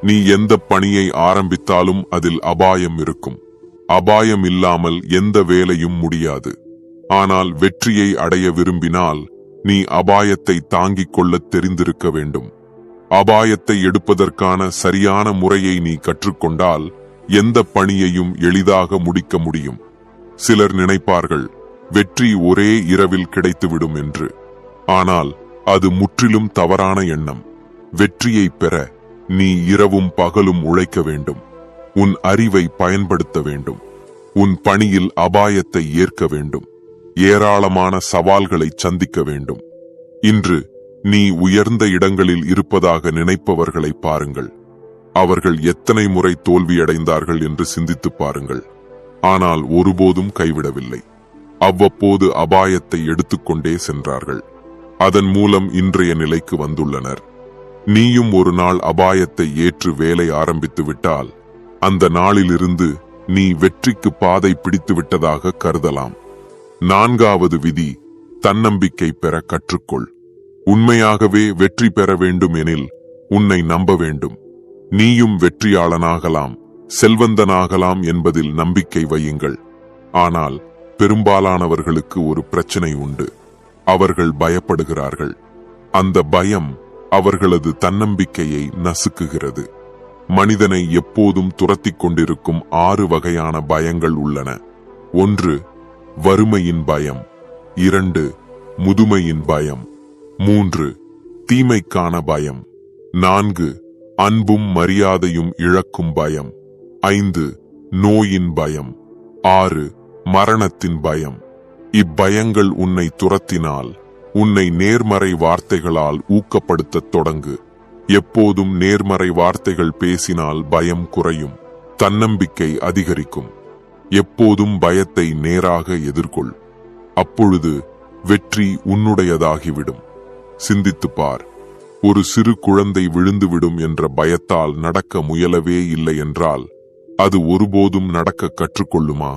நீ எந்த பணியை ஆரம்பித்தாலும் அதில் அபாயம் இருக்கும். அபாயம் இல்லாமல் எந்த வேலையும் முடியாது. ஆனால் வெற்றியை அடைய விரும்பினால் நீ அபாயத்தை தாங்கிக் கொள்ளத் தெரிந்திருக்க வேண்டும். அபாயத்தை எடுப்பதற்கான சரியான முறையை நீ கற்றுக்கொண்டால் எந்த பணியையும் எளிதாக முடிக்க முடியும். சிலர் நினைப்பார்கள் வெற்றி ஒரே இரவில் கிடைத்துவிடும் என்று. ஆனால் அது முற்றிலும் தவறான எண்ணம். வெற்றியை பெற நீ இரவும் பகலும் உழைக்க வேண்டும். உன் அறிவை பயன்படுத்த வேண்டும். உன் பணியில் அபாயத்தை ஏற்க வேண்டும். ஏராளமான சவால்களை சந்திக்க வேண்டும். இன்று நீ உயர்ந்த இடங்களில் இருப்பதாக நினைப்பவர்களை பாருங்கள். அவர்கள் எத்தனை முறை தோல்வியடைந்தார்கள் என்று சிந்தித்து பாருங்கள். ஆனால் ஒருபோதும் கைவிடவில்லை. அவ்வப்போது அபாயத்தை எடுத்துக்கொண்டே சென்றார்கள். அதன் மூலம் இன்றைய நிலைக்கு வந்துள்ளனர். நீயும் ஒரு நாள் அபாயத்தை ஏற்று வேலை ஆரம்பித்து விட்டால் அந்த நாளிலிருந்து நீ வெற்றிக்கு பாதை பிடித்து விட்டதாக கருதலாம். நான்காவது விதி, தன்னம்பிக்கை பெற கற்றுக்கொள். உண்மையாகவே வெற்றி பெற வேண்டும் எனில் உன்னை நம்ப வேண்டும். நீயும் வெற்றியாளனாகலாம், செல்வந்தனாகலாம் என்பதில் நம்பிக்கை வையுங்கள். ஆனால் பெரும்பாலானவர்களுக்கு ஒரு பிரச்சனை உண்டு. அவர்கள் பயப்படுகிறார்கள். அந்த பயம் அவர்களது தன்னம்பிக்கையை நசுக்குகிறது. மனிதனை எப்போதும் துரத்திக் கொண்டிருக்கும் 6 வகையான பயங்கள் உள்ளன. 1. வறுமையின் பயம். 2. முதுமையின் பயம். 3. தீமைக்கான பயம். 4. அன்பும் மரியாதையும் இழக்கும் பயம். 5. நோயின் பயம். 6. மரணத்தின் பயம். இப்பயங்கள் உன்னை துரத்தினால் உன்னை நேர்மறை வார்த்தைகளால் ஊக்கப்படுத்தத் தொடங்கு. எப்போதும் நேர்மறை வார்த்தைகள் பேசினால் பயம் குறையும், தன்னம்பிக்கை அதிகரிக்கும். எப்போதும் பயத்தை நேராக எதிர்கொள். அப்பொழுது வெற்றி உன்னுடையதாகிவிடும். சிந்தித்துப் பார். ஒரு சிறு குழந்தை விழுந்துவிடும் என்ற பயத்தால் நடக்க முயலவே இல்லை என்றால் அது ஒருபோதும் நடக்க கற்றுக்கொள்ளுமா?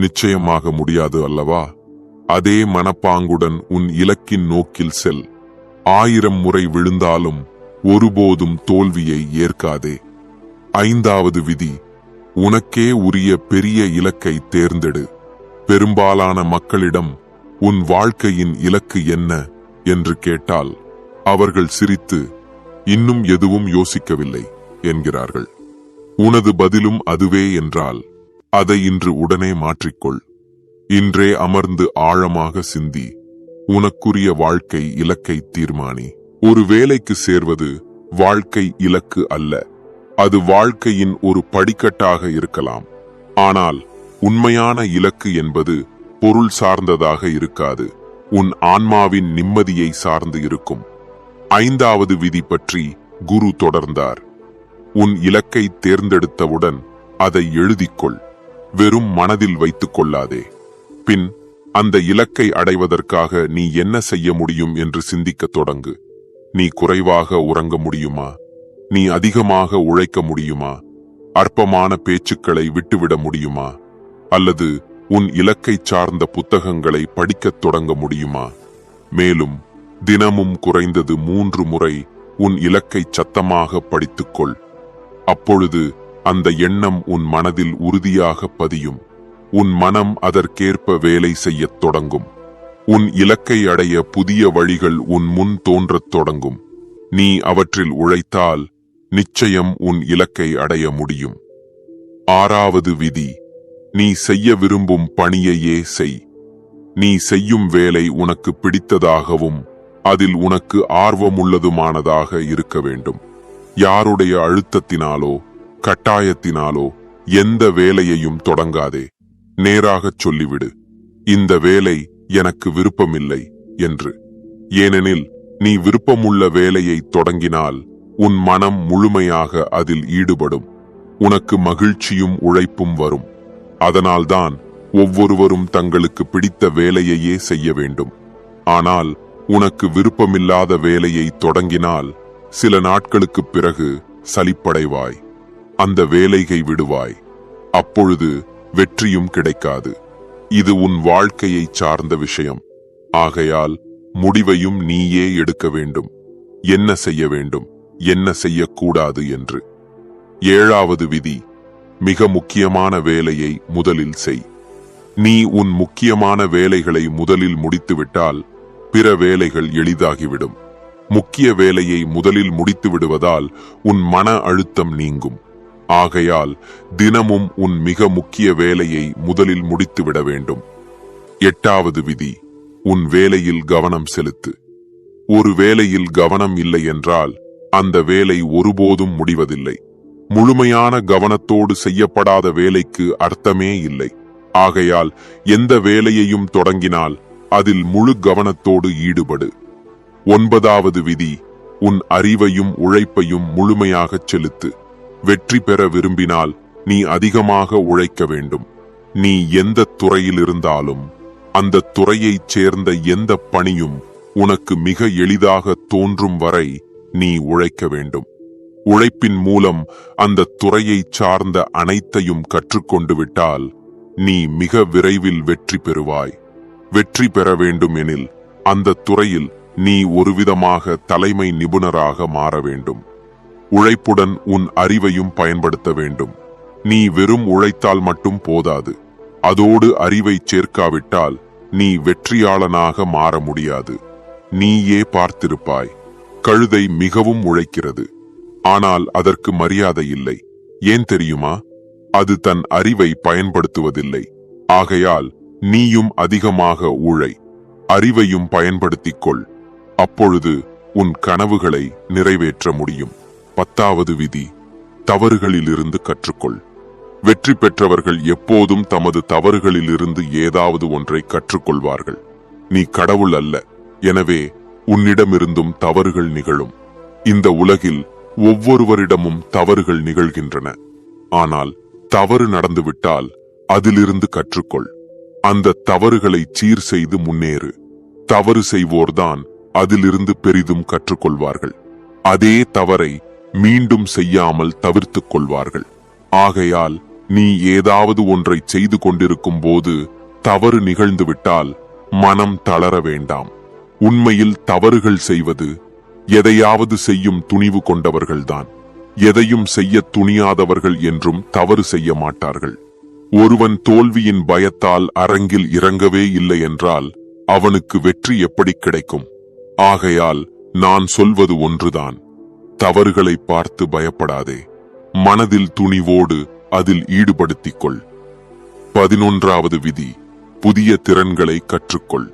நிச்சயமாக முடியாது அல்லவா? அதே மனப்பாங்குடன் உன் இலக்கின் நோக்கில் செல். 1000 முறை விழுந்தாலும் ஒருபோதும் தோல்வியை ஏற்காதே. 5வது விதி, உனக்கே உரிய பெரிய இலக்கை தேர்ந்தெடு. பெரும்பாலான மக்களிடம் உன் வாழ்க்கையின் இலக்கு என்ன என்று கேட்டால் அவர்கள் சிரித்து இன்னும் எதுவும் யோசிக்கவில்லை என்கிறார்கள். உனது பதிலும் அதுவே என்றால் அதை இன்று உடனே மாற்றிக்கொள். இன்றே அமர்ந்து ஆழமாக சிந்தி உனக்குரிய வாழ்க்கை இலக்கை தீர்மானி. ஒரு வேலைக்கு சேர்வது வாழ்க்கை இலக்கு அல்ல. அது வாழ்க்கையின் ஒரு படிக்கட்டாக இருக்கலாம். ஆனால் உண்மையான இலக்கு என்பது பொருள் சார்ந்ததாக இருக்காது. உன் ஆன்மாவின் நிம்மதியை சார்ந்து இருக்கும். 5வது விதி பற்றி குரு தொடர்ந்தார். உன் இலக்கை தேர்ந்தெடுத்தவுடன் அதை எழுதிக்கொள். வெறும் மனதில் வைத்துக் கொள்ளாதே. பின் அந்த இலக்கை அடைவதற்காக நீ என்ன செய்ய முடியும் என்று சிந்திக்கத் தொடங்கு. நீ குறைவாக உறங்க முடியுமா? நீ அதிகமாக உழைக்க முடியுமா? அற்பமான பேச்சுக்களை விட்டுவிட முடியுமா? அல்லது உன் இலக்கை சார்ந்த புத்தகங்களை படிக்கத் தொடங்க முடியுமா? மேலும் தினமும் குறைந்தது 3 முறை உன் இலக்கை சத்தமாக படித்துக்கொள். அப்பொழுது அந்த எண்ணம் உன் மனதில் உறுதியாக பதியும். உன் மனம் அதற்கேற்ப வேலை செய்யத் தொடங்கும். உன் இலக்கை அடைய புதிய வழிகள் உன் முன் தோன்றத் தொடங்கும். நீ அவற்றில் உழைத்தால் நிச்சயம் உன் இலக்கை அடைய முடியும். 6வது விதி, நீ செய்ய விரும்பும் பணியையே செய். நீ செய்யும் வேலை உனக்கு பிடித்ததாகவும் அதில் உனக்கு ஆர்வமுள்ளதுமானதாக இருக்க வேண்டும். யாருடைய அழுத்தத்தினாலோ கட்டாயத்தினாலோ எந்த வேலையையும் தொடங்காதே. நேராகச் சொல்லிவிடு, இந்த வேலை எனக்கு விருப்பமில்லை என்று. ஏனெனில் நீ விருப்பமுள்ள வேலையை தொடங்கினால் உன் மனம் முழுமையாக அதில் ஈடுபடும். உனக்கு மகிழ்ச்சியும் உழைப்பும் வரும். அதனால்தான் ஒவ்வொருவரும் தங்களுக்கு பிடித்த வேலையையே செய்ய வேண்டும். ஆனால் உனக்கு விருப்பமில்லாத வேலையை தொடங்கினால் சில நாட்களுக்குப் பிறகு சலிப்படைவாய். அந்த வேலையை விடுவாய். அப்பொழுது வெற்றியும் கிடைக்காது. இது உன் வாழ்க்கையை சார்ந்த விஷயம். ஆகையால் முடிவையும் நீயே எடுக்க வேண்டும். என்ன செய்ய வேண்டும், என்ன செய்யக்கூடாது என்று. 7வது விதி, மிக முக்கியமான வேலையை முதலில் செய். நீ உன் முக்கியமான வேலைகளை முதலில் முடித்துவிட்டால் பிற வேலைகள் எளிதாகிவிடும். முக்கிய வேலையை முதலில் முடித்து விடுவதால் உன் மன அழுத்தம் நீங்கும். ஆகையால் தினமும் உன் மிக முக்கிய வேலையை முதலில் முடித்துவிட வேண்டும். 8வது விதி, உன் வேலையில் கவனம் செலுத்து. ஒரு வேலையில் கவனம் இல்லை என்றால் அந்த வேலை ஒருபோதும் முடிவதில்லை. முழுமையான கவனத்தோடு செய்யப்படாத வேலைக்கு அர்த்தமே இல்லை. ஆகையால் எந்த வேலையையும் தொடங்கினால் அதில் முழு கவனத்தோடு ஈடுபடு. 9வது விதி, உன் அறிவையும் உழைப்பையும் முழுமையாகச் செலுத்து. வெற்றி பெற விரும்பினால் நீ அதிகமாக உழைக்க வேண்டும். நீ எந்த துறையில் இருந்தாலும் அந்த துறையைச் சேர்ந்த எந்த பணியும் உனக்கு மிக எளிதாக தோன்றும் வரை நீ உழைக்க வேண்டும். உழைப்பின் மூலம் அந்த துறையைச் சார்ந்த அனைத்தையும் கற்றுக்கொண்டு விட்டால் நீ மிக விரைவில் வெற்றி பெறுவாய். வெற்றி பெற வேண்டும் எனில் அந்த துறையில் நீ ஒருவிதமாக தலைமை நிபுணராக மாற வேண்டும். உழைப்புடன் உன் அறிவையும் பயன்படுத்த வேண்டும். நீ வெறும் உழைத்தால் மட்டும் போதாது. அதோடு அறிவை சேர்க்காவிட்டால் நீ வெற்றியாளனாக மாற முடியாது. நீயே பார்த்திருப்பாய், கழுதை மிகவும் உழைக்கிறது, ஆனால் அதற்கு மரியாதை இல்லை. ஏன் தெரியுமா? அது தன் அறிவை பயன்படுத்துவதில்லை. ஆகையால் நீயும் அதிகமாக உழை, அறிவையும் பயன்படுத்திக் கொள். அப்பொழுது உன் கனவுகளை நிறைவேற்ற முடியும். 10வது விதி, தவறுகளிலிருந்து கற்றுக்கொள். வெற்றி பெற்றவர்கள் எப்போதும் தமது தவறுகளிலிருந்து ஏதாவது ஒன்றை கற்றுக்கொள்வார்கள். நீ கடவுள் அல்ல, எனவே உன்னிடமிருந்தும் தவறுகள் நிகழும். இந்த உலகில் ஒவ்வொருவரிடமும் தவறுகள் நிகழ்கின்றன. ஆனால் தவறு நடந்துவிட்டால் அதிலிருந்து கற்றுக்கொள். அந்த தவறுகளை சீர் செய்து முன்னேறு. தவறு செய்வோர்தான் அதிலிருந்து பெரிதும் கற்றுக்கொள்வார்கள். அதே தவறை மீண்டும் செய்யாமல் தவிர்த்துக் கொள்வார்கள். ஆகையால் நீ ஏதாவது ஒன்றை செய்து கொண்டிருக்கும் போது தவறு நிகழ்ந்துவிட்டால் மனம் தளர வேண்டாம். உண்மையில் தவறுகள் செய்வது எதையாவது செய்யும் துணிவு கொண்டவர்கள்தான். எதையும் செய்ய துணியாதவர்கள் என்றும் தவறு செய்ய மாட்டார்கள். ஒருவன் தோல்வியின் பயத்தால் அரங்கில் இறங்கவே இல்லை என்றால் அவனுக்கு வெற்றி எப்படி கிடைக்கும்? ஆகையால் நான் சொல்வது ஒன்றுதான், தவறுகளை பார்த்து பயப்படாதே. மனதில் துணிவோடு அதில் ஈடுபடுத்திக் கொள். 11வது விதி, புதிய திறன்களை கற்றுக்கொள்.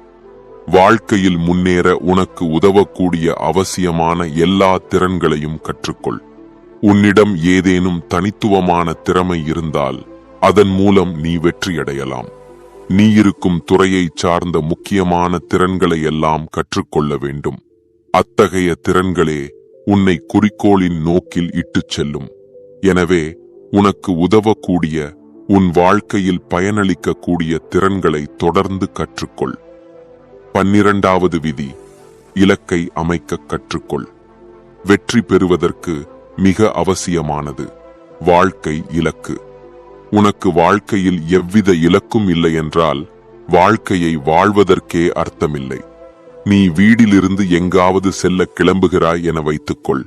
வாழ்க்கையில் முன்னேற உனக்கு உதவக்கூடிய அவசியமான எல்லா திறன்களையும் கற்றுக்கொள். உன்னிடம் ஏதேனும் தனித்துவமான திறமை இருந்தால் அதன் மூலம் நீ வெற்றியடையலாம். நீ இருக்கும் துறையை சார்ந்த முக்கியமான திறன்களை எல்லாம் கற்றுக்கொள்ள வேண்டும். அத்தகைய திறன்களே உன்னை குறிக்கோளின் நோக்கில் இட்டுச் செல்லும். எனவே உனக்கு உதவக்கூடிய, உன் வாழ்க்கையில் பயனளிக்கக்கூடிய திறன்களை தொடர்ந்து கற்றுக்கொள். 12வது விதி, இலக்கை அமைக்க கற்றுக்கொள். வெற்றி பெறுவதற்கு மிக அவசியமானது வாழ்க்கை இலக்கு. உனக்கு வாழ்க்கையில் எவ்வித இலக்கும் இல்லை என்றால் வாழ்க்கையை வாழ்வதற்கே அர்த்தமில்லை. நீ வீடிலிருந்து எங்காவது செல்ல கிளம்புகிறாய் என வைத்துக்கொள்.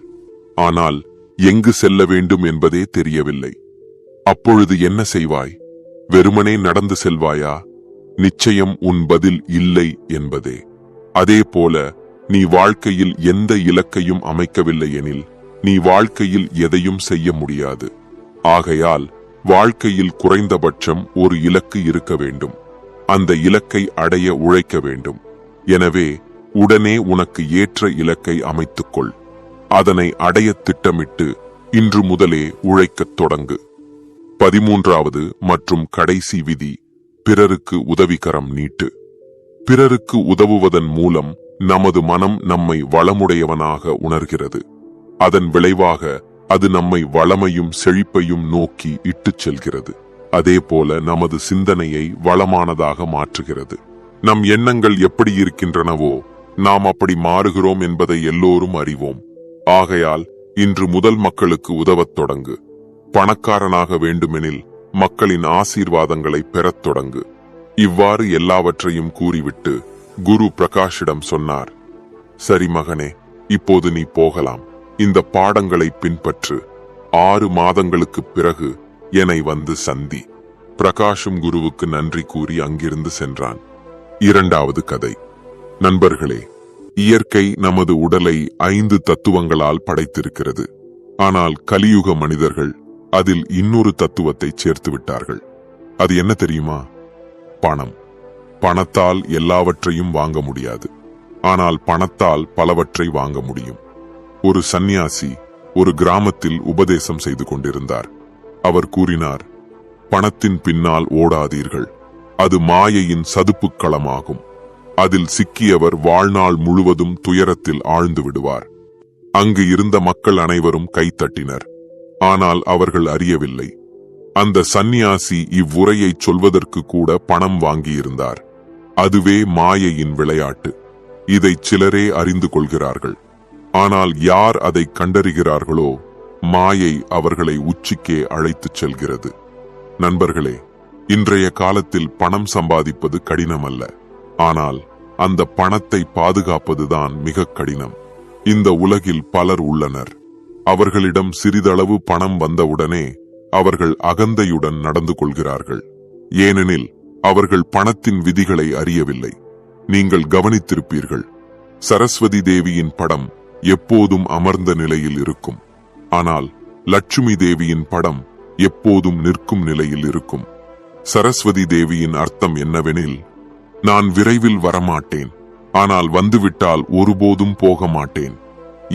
ஆனால் எங்கு செல்ல வேண்டும் என்பதே தெரியவில்லை. அப்பொழுது என்ன செய்வாய்? வெறுமனே நடந்து செல்வாயா? நிச்சயம் உன் பதில் இல்லை என்பதே. அதேபோல நீ வாழ்க்கையில் எந்த இலக்கையும் அமைக்கவில்லை எனில் நீ வாழ்க்கையில் எதையும் செய்ய முடியாது. ஆகையால் வாழ்க்கையில் குறைந்தபட்சம் ஒரு இலக்கு இருக்க வேண்டும். அந்த இலக்கை அடைய உழைக்க வேண்டும். எனவே உடனே உனக்கு ஏற்ற இலக்கை அமைத்துக்கொள். அதனை அடைய திட்டமிட்டு இன்று முதலே உழைக்கத் தொடங்கு. 13வது மற்றும் கடைசி விதி, பிறருக்கு உதவிக்கரம் நீட்டு. பிறருக்கு உதவுவதன் மூலம் நமது மனம் நம்மை வளமுடையவனாக உணர்கிறது. அதன் விளைவாக அது நம்மை வளமையும் செழிப்பையும் நோக்கி இட்டுச் செல்கிறது. அதேபோல நமது சிந்தனையை வளமானதாக மாற்றுகிறது. நம் எண்ணங்கள் எப்படி இருக்கின்றனவோ நாம் அப்படி மாறுகிறோம் என்பதை எல்லோரும் அறிவோம். ஆகையால் இன்று முதல் மக்களுக்கு உதவத் தொடங்கு. பணக்காரனாக வேண்டுமெனில் மக்களின் ஆசீர்வாதங்களை பெறத் தொடங்கு. இவ்வாறு எல்லாவற்றையும் கூறிவிட்டு குரு பிரகாஷிடம் சொன்னார், சரி மகனே, இப்போது நீ போகலாம். இந்த பாடங்களை பின்பற்று. 6 மாதங்களுக்குப் பிறகு என்னை வந்து சந்தி. பிரகாஷும் குருவுக்கு நன்றி கூறி அங்கிருந்து சென்றான். 2வது கதை. நண்பர்களே, இயற்கை நமது உடலை 5 தத்துவங்களால் படைத்திருக்கிறது. ஆனால் கலியுக மனிதர்கள் அதில் இன்னொரு தத்துவத்தை சேர்த்து விட்டார்கள். அது என்ன தெரியுமா? பணம். பணத்தால் எல்லாவற்றையும் வாங்க முடியாது. ஆனால் பணத்தால் பலவற்றை வாங்க முடியும். ஒரு சந்நியாசி ஒரு கிராமத்தில் உபதேசம் செய்து கொண்டிருந்தார். அவர் கூறினார், பணத்தின் பின்னால் ஓடாதீர்கள். அது மாயையின் சதுப்புக் களமாகும். அதில் சிக்கியவர் வாழ்நாள் முழுவதும் துயரத்தில் ஆழ்ந்து விடுவார். அங்கு இருந்த மக்கள் அனைவரும் கைத்தட்டினர். ஆனால் அவர்கள் அறியவில்லை, அந்த சந்நியாசி இவ்வுரையை சொல்வதற்கு கூட பணம் வாங்கியிருந்தார். அதுவே மாயையின் விளையாட்டு. இதை சிலரே அறிந்து கொள்கிறார்கள். ஆனால் யார் அதை கண்டறிகிறார்களோ மாயை அவர்களை உச்சிக்கே அழைத்துச் செல்கிறது. நண்பர்களே, இன்றைய காலத்தில் பணம் சம்பாதிப்பது கடினமல்ல. ஆனால் அந்த பணத்தை பாதுகாப்பதுதான் மிக கடினம். இந்த உலகில் பலர் உள்ளனர். அவர்களிடம் சிறிதளவு பணம் வந்தவுடனே அவர்கள் அகந்தையுடன் நடந்து கொள்கிறார்கள். ஏனெனில் அவர்கள் பணத்தின் விதிகளை அறியவில்லை. நீங்கள் கவனித்திருப்பீர்கள், சரஸ்வதி தேவியின் படம் எப்போதும் அமர்ந்த நிலையில் இருக்கும். ஆனால் லட்சுமி தேவியின் படம் எப்போதும் நிற்கும் நிலையில் இருக்கும். சரஸ்வதி தேவியின் அர்த்தம் என்னவெனில், நான் விரைவில் வரமாட்டேன், ஆனால் வந்துவிட்டால் ஒருபோதும் போக மாட்டேன்.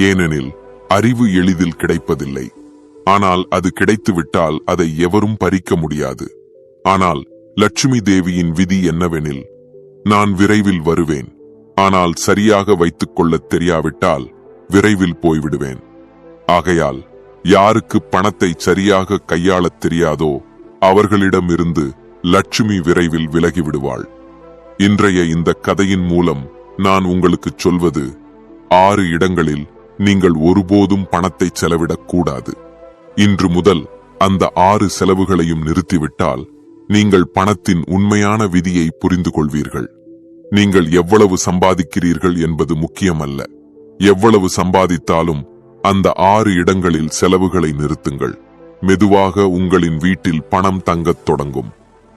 ஏனெனில் அறிவு எளிதில் கிடைப்பதில்லை. ஆனால் அது கிடைத்துவிட்டால் அதை எவரும் பறிக்க முடியாது. ஆனால் லட்சுமி தேவியின் விதி என்னவெனில், நான் விரைவில் வருவேன், ஆனால் சரியாக வைத்துக் கொள்ளத் தெரியாவிட்டால் விரைவில் போய்விடுவேன். ஆகையால் யாருக்கு பணத்தை சரியாக கையாளத் தெரியாதோ அவர்களிடமிருந்து லட்சுமி விரைவில் விலகிவிடுவாள். இன்றைய இந்த கதையின் மூலம் நான் உங்களுக்கு சொல்வது, 6 இடங்களில் நீங்கள் ஒருபோதும் பணத்தை செலவிடக் கூடாது. இன்று முதல் அந்த 6 செலவுகளையும் நிறுத்திவிட்டால் நீங்கள் பணத்தின் உண்மையான விதியை புரிந்து கொள்வீர்கள். நீங்கள் எவ்வளவு சம்பாதிக்கிறீர்கள் என்பது முக்கியமல்ல. எவ்வளவு சம்பாதித்தாலும் அந்த 6 இடங்களில் செலவுகளை நிறுத்துங்கள். மெதுவாக உங்களின் வீட்டில் பணம் தங்கத் தொடங்கும்.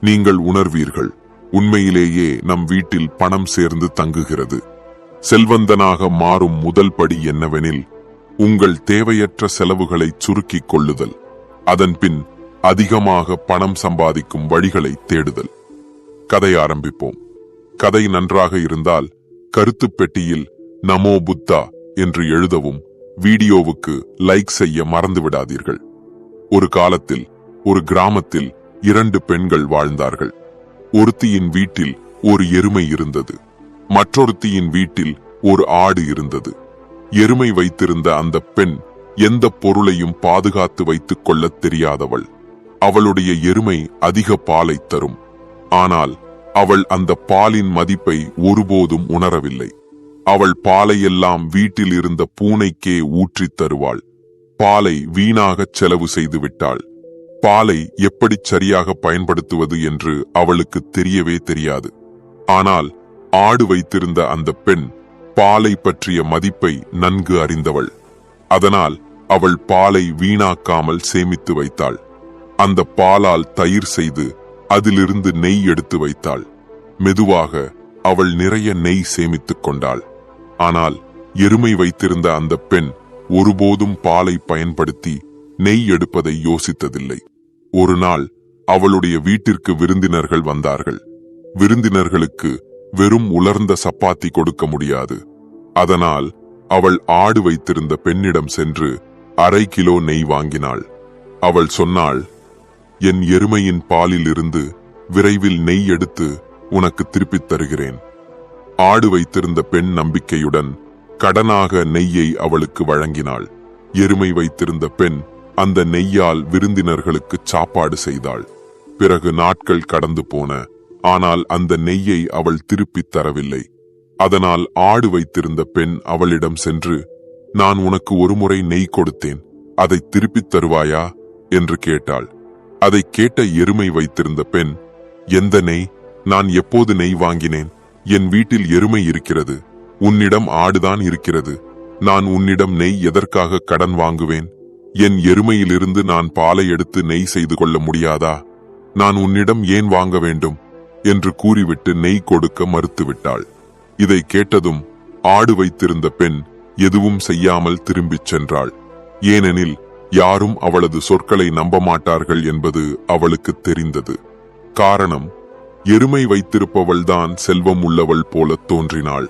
நீங்கள் உணர்வீர்கள், உண்மையிலேயே நம் வீட்டில் பணம் சேர்ந்து தங்குகிறது. செல்வந்தனாக மாறும் முதல் படி என்னவெனில், உங்கள் தேவையற்ற செலவுகளை சுருக்கிக் கொள்ளுதல். அதன்பின் அதிகமாக பணம் சம்பாதிக்கும் வழிகளை தேடுதல். கதை ஆரம்பிப்போம். கதை நன்றாக இருந்தால் கருத்துப் பெட்டியில் நமோ புத்தா என்று எழுதவும் வீடியோவுக்கு லைக் செய்ய மறந்துவிடாதீர்கள். ஒரு காலத்தில் ஒரு கிராமத்தில் 2 பெண்கள் வாழ்ந்தார்கள். ஒருத்தியின் வீட்டில் ஒரு எருமை இருந்தது. மற்றொருத்தியின் வீட்டில் ஒரு ஆடு இருந்தது. எருமை வைத்திருந்த அந்த பெண் எந்த பொருளையும் பாதுகாத்து வைத்துக் கொள்ளத் தெரியாதவள். அவளுடைய எருமை அதிக பாலை தரும். ஆனால் அவள் அந்த பாலின் மதிப்பை ஒருபோதும் உணரவில்லை. அவள் பாலையெல்லாம் வீட்டில் இருந்த பூனைக்கே ஊற்றித் தருவாள். பாலை வீணாகச் செலவு செய்து விட்டாள். பாலை எப்படி சரியாக பயன்படுத்துவது என்று அவளுக்கு தெரியவே தெரியாது. ஆனால் ஆடு வைத்திருந்த அந்த பெண் பாலை பற்றிய மதிப்பை நன்கு அறிந்தவள். அதனால் அவள் பாலை வீணாக்காமல் சேமித்து வைத்தாள். அந்த பாலால் தயிர் செய்து அதிலிருந்து நெய் எடுத்து வைத்தாள். மெதுவாக அவள் நிறைய நெய் சேமித்துக் கொண்டாள். ஆனால் எருமை வைத்திருந்த அந்த பெண் ஒருபோதும் பாலை பயன்படுத்தி நெய் எடுப்பதை யோசித்ததில்லை. ஒரு நாள் அவளுடைய வீட்டிற்கு விருந்தினர்கள் வந்தார்கள். விருந்தினர்களுக்கு வெறும் உலர்ந்த சப்பாத்தி கொடுக்க முடியாது. அதனால் அவள் ஆடு வைத்திருந்த பெண்ணிடம் சென்று 1/2 கிலோ நெய் வாங்கினாள். அவள் சொன்னாள், என் எருமையின் பாலில் இருந்து விரைவில் நெய் எடுத்து உனக்கு திருப்பித் தருகிறேன். ஆடு வைத்திருந்த பெண் நம்பிக்கையுடன் கடனாக நெய்யை அவளுக்கு வழங்கினாள். எருமை வைத்திருந்த பெண் அந்த நெய்யால் விருந்தினர்களுக்கு சாப்பாடு செய்தாள். பிறகு நாட்கள் கடந்து போன. ஆனால் அந்த நெய்யை அவள் திருப்பித் தரவில்லை. அதனால் ஆடு வைத்திருந்த பெண் அவளிடம் சென்று, நான் உனக்கு ஒருமுறை நெய் கொடுத்தேன், அதை திருப்பித் தருவாயா என்று கேட்டாள். அதை கேட்ட எருமை வைத்திருந்த பெண், எந்த நெய்? நான் எப்போது நெய் வாங்கினேன்? என் வீட்டில் எருமை இருக்கிறது, உன்னிடம் ஆடுதான் இருக்கிறது. நான் உன்னிடம் நெய் எதற்காக கடன் வாங்குவேன்? என் எருமையிலிருந்து நான் பாலை எடுத்து நெய் செய்து கொள்ள முடியாதா? நான் உன்னிடம் ஏன் வாங்க வேண்டும் என்று கூறிவிட்டு நெய் கொடுக்க மறுத்துவிட்டாள். இதை கேட்டதும் ஆடு வைத்திருந்த பெண் எதுவும் செய்யாமல் திரும்பிச் சென்றாள். ஏனெனில் யாரும் அவளது சொற்களை நம்ப மாட்டார்கள் என்பது அவளுக்கு தெரிந்தது. காரணம், எருமை வைத்திருப்பவள்தான் செல்வம் உள்ளவள் போல தோன்றினாள்.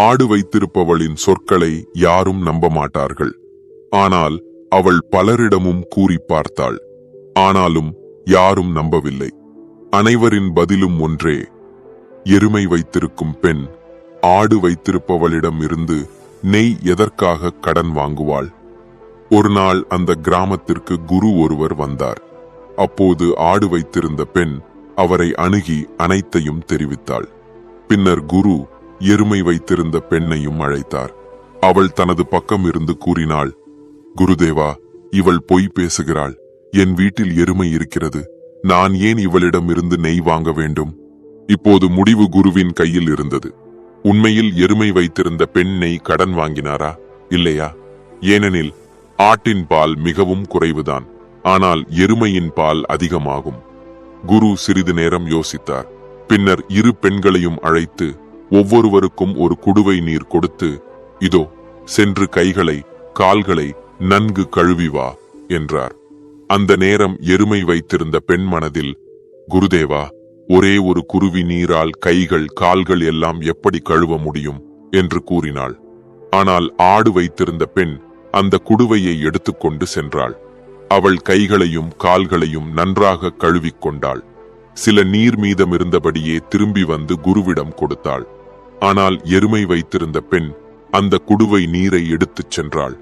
ஆடு வைத்திருப்பவளின் சொற்களை யாரும் நம்ப மாட்டார்கள். ஆனால் அவள் பலரிடமும் கூறி பார்த்தாள். ஆனாலும் யாரும் நம்பவில்லை. அனைவரின் பதிலும் ஒன்றே, எருமை வைத்திருக்கும் பெண் ஆடு வைத்திருப்பவளிடம் இருந்து நெய் எதற்காக கடன் வாங்குவாள்? ஒரு நாள் அந்த கிராமத்திற்கு குரு ஒருவர் வந்தார். அப்போது ஆடு வைத்திருந்த பெண் அவரை அணுகி அனைத்தையும் தெரிவித்தாள். பின்னர் குரு எருமை வைத்திருந்த பெண்ணையும் அழைத்தார். அவள் தனது பக்கம் இருந்து கூறினாள், குருதேவா, இவள் பொய் பேசுகிறாள். என் வீட்டில் எருமை இருக்கிறது. நான் ஏன் இவளிடம் இருந்து நெய் வாங்க வேண்டும்? இப்போது முடிவு குருவின் கையில் இருந்தது. உண்மையில் எருமை வைத்திருந்த பெண் நெய் கடன் வாங்கினாரா இல்லையா? ஏனெனில் ஆட்டின் பால் மிகவும் குறைவுதான், ஆனால் எருமையின் பால் அதிகமாகும். குரு சிறிது நேரம் யோசித்தார். பின்னர் இரு பெண்களையும் அழைத்து ஒவ்வொருவருக்கும் ஒரு குடுவை நீர் கொடுத்து, இதோ சென்று கைகளை கால்களை நன்கு கழுவி வா என்றார். அந்த நேரம் எருமை வைத்திருந்த பெண் மனதில், குருதேவா, ஒரே ஒரு குருவி நீரால் கைகள் கால்கள் எல்லாம் எப்படி கழுவ முடியும் என்று கூறினாள். ஆனால் ஆடு வைத்திருந்த பெண் அந்த குடுவையை எடுத்துக்கொண்டு சென்றாள். அவள் கைகளையும் கால்களையும் நன்றாக கழுவிக்கொண்டாள். சில நீர் மீதம் இருந்தபடியே திரும்பி வந்து குருவிடம் கொடுத்தாள். ஆனால் எருமை வைத்திருந்த பெண் அந்த குடுவை நீரை எடுத்துச் சென்றாள்.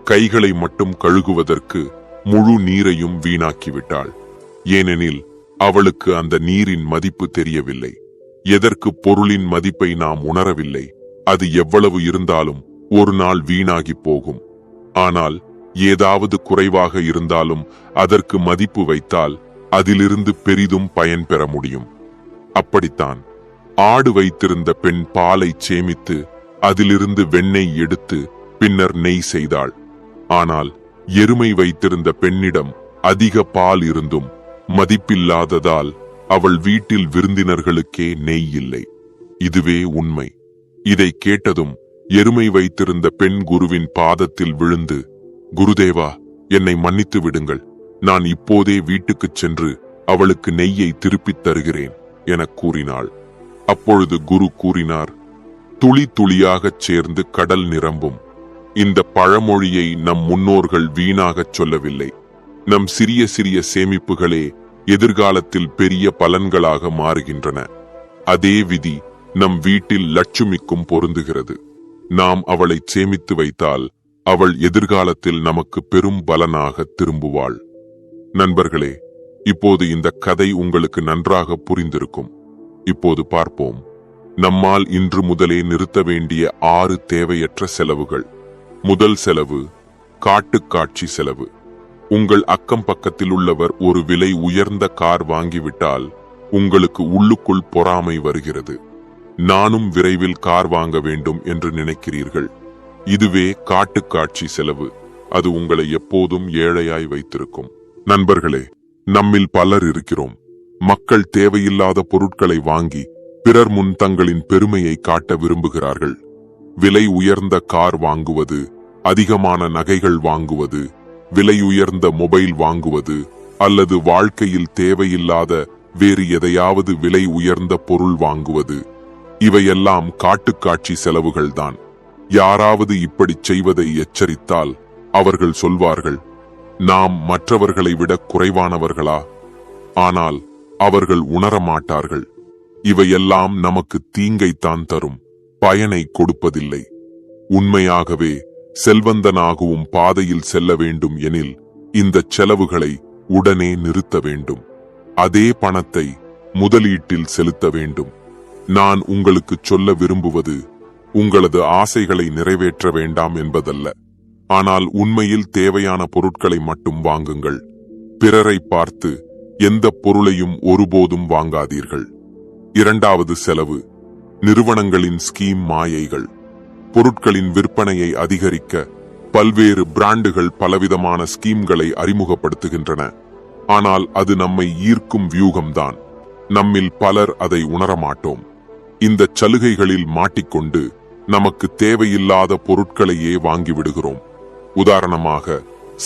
கைகளை மட்டும் கழுகுவதற்கு முழு நீரையும் வீணாக்கிவிட்டாள். ஏனெனில் அவளுக்கு அந்த நீரின் மதிப்பு தெரியவில்லை. எதற்கு பொருளின் மதிப்பை நாம் உணரவில்லை. அது எவ்வளவு இருந்தாலும் ஒரு நாள் வீணாகி போகும். ஆனால் ஏதாவது குறைவாக இருந்தாலும் அதற்கு மதிப்பு வைத்தால் அதிலிருந்து பெரிதும் பயன் பெற முடியும். அப்படித்தான் ஆடு வைத்திருந்த பெண் பாலை சேமித்து அதிலிருந்து வெண்ணெய் எடுத்து பின்னர் நெய் செய்தாள். ஆனால் எருமை வைத்திருந்த பெண்ணிடம் அதிக பால் இருந்தும் மதிப்பில்லாததால் அவள் வீட்டில் விருந்தினர்களுக்கே நெய் இல்லை. இதுவே உண்மை. இதை கேட்டதும் எருமை வைத்திருந்த பெண் குருவின் பாதத்தில் விழுந்து, குருதேவா, என்னை மன்னித்து விடுங்கள். நான் இப்போதே வீட்டுக்குச் சென்று அவளுக்கு நெய்யை திருப்பித் தருகிறேன் எனக் கூறினாள். அப்பொழுது குரு கூறினார், துளி துளியாகச் சேர்ந்து கடல் நிரம்பும். இந்த பழமொழியை நம் முன்னோர்கள் வீணாகச் சொல்லவில்லை. நம் சிறிய சிறிய சேமிப்புகளே எதிர்காலத்தில் பெரிய பலன்களாக மாறுகின்றன. அதே விதி நம் வீட்டில் லட்சுமிக்கும் பொருந்துகிறது. நாம் அவளை சேமித்து வைத்தால் அவள் எதிர்காலத்தில் நமக்கு பெரும் பலனாக திரும்புவாள். நண்பர்களே, இப்போது இந்த கதை உங்களுக்கு நன்றாக புரிந்திருக்கும். இப்போது பார்ப்போம், நம்மால் இன்று முதலே நிறுத்த வேண்டிய 6 தேவையற்ற செலவுகள். முதல் செலவு, காட்டுக்காட்சி செலவு. உங்கள் அக்கம் பக்கத்தில் உள்ளவர் ஒரு விலை உயர்ந்த கார் வாங்கிவிட்டால் உங்களுக்கு உள்ளுக்குள் பொறாமை வருகிறது. நானும் விரைவில் கார் வாங்க வேண்டும் என்று நினைக்கிறீர்கள். இதுவே காட்டுக்காட்சி செலவு. அது உங்களை எப்போதும் ஏழையாய் வைத்திருக்கும். நண்பர்களே, நம்மில் பலர் இருக்கிறோம். மக்கள் தேவையில்லாத பொருட்களை வாங்கி பிறர் முன் தங்களின் பெருமையை காட்ட விரும்புகிறார்கள். விலை உயர்ந்த கார் வாங்குவது, அதிகமான நகைகள் வாங்குவது, விலை உயர்ந்த மொபைல் வாங்குவது, அல்லது வாழ்க்கையில் தேவையில்லாத வேறு எதையாவது விலை உயர்ந்த பொருள் வாங்குவது, இவையெல்லாம் காட்டுக்காட்சி செலவுகள்தான். யாராவது இப்படி செய்வதை எச்சரித்தால் அவர்கள் சொல்வார்கள், நாம் மற்றவர்களை விட குறைவானவர்களா? ஆனால் அவர்கள் உணரமாட்டார்கள். இவையெல்லாம் நமக்கு தீங்கைத்தான் தரும், பயனை கொடுப்பதில்லை. உண்மையாகவே செல்வந்தனாகவும் பாதையில் செல்ல வேண்டும் எனில் இந்த செலவுகளை உடனே நிறுத்த வேண்டும். அதே பணத்தை முதலீட்டில் செலுத்த வேண்டும். நான் உங்களுக்கு சொல்ல விரும்புவது உங்களது ஆசைகளை நிறைவேற்ற வேண்டாம் என்பதல்ல. ஆனால் உண்மையில் தேவையான பொருட்களை மட்டும் வாங்குங்கள். பிறரை பார்த்து எந்த பொருளையும் ஒருபோதும் வாங்காதீர்கள். இரண்டாவது செலவு, நிறுவனங்களின் ஸ்கீம் மாயைகள். பொருட்களின் விற்பனையை அதிகரிக்க பல்வேறு பிராண்டுகள் பலவிதமான ஸ்கீம்களை அறிமுகப்படுத்துகின்றன. ஆனால் அது நம்மை ஈர்க்கும் வியூகம்தான். நம்மில் பலர் அதை உணரமாட்டோம். இந்த சலுகைகளில் மாட்டிக்கொண்டு நமக்கு தேவையில்லாத பொருட்களையே வாங்கிவிடுகிறோம். உதாரணமாக,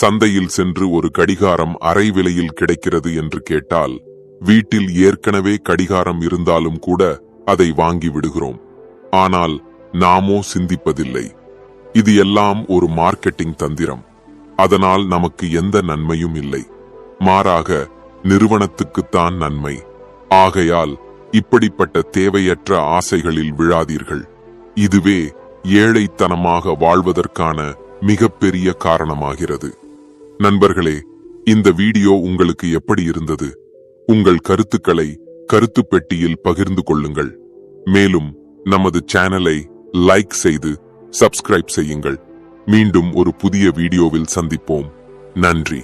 சந்தையில் சென்று ஒரு கடிகாரம் அரை விலையில் கிடைக்கிறது என்று கேட்டால் வீட்டில் ஏற்கனவே கடிகாரம் இருந்தாலும் கூட அதை வாங்கி விடுகிறோம். ஆனால் நாமோ சிந்திப்பதில்லை, இது எல்லாம் ஒரு மார்க்கெட்டிங் தந்திரம். அதனால் நமக்கு எந்த நன்மையும் இல்லை, மாறாக நிறுவனத்துக்குத்தான் நன்மை. ஆகையால் இப்படிப்பட்ட தேவையற்ற ஆசைகளில் விழாதீர்கள். இதுவே ஏழைத்தனமாக வாழ்வதற்கான மிகப்பெரிய காரணமாகிறது. நண்பர்களே, இந்த வீடியோ உங்களுக்கு எப்படி இருந்தது? உங்கள் கருத்துக்களை கருத்து பெட்டியில் பகிர்ந்து கொள்ளுங்கள். மேலும் நமது சேனலை லைக் செய்து சப்ஸ்கிரைப் செய்யுங்கள். மீண்டும் ஒரு புதிய வீடியோவில் சந்திப்போம். நன்றி.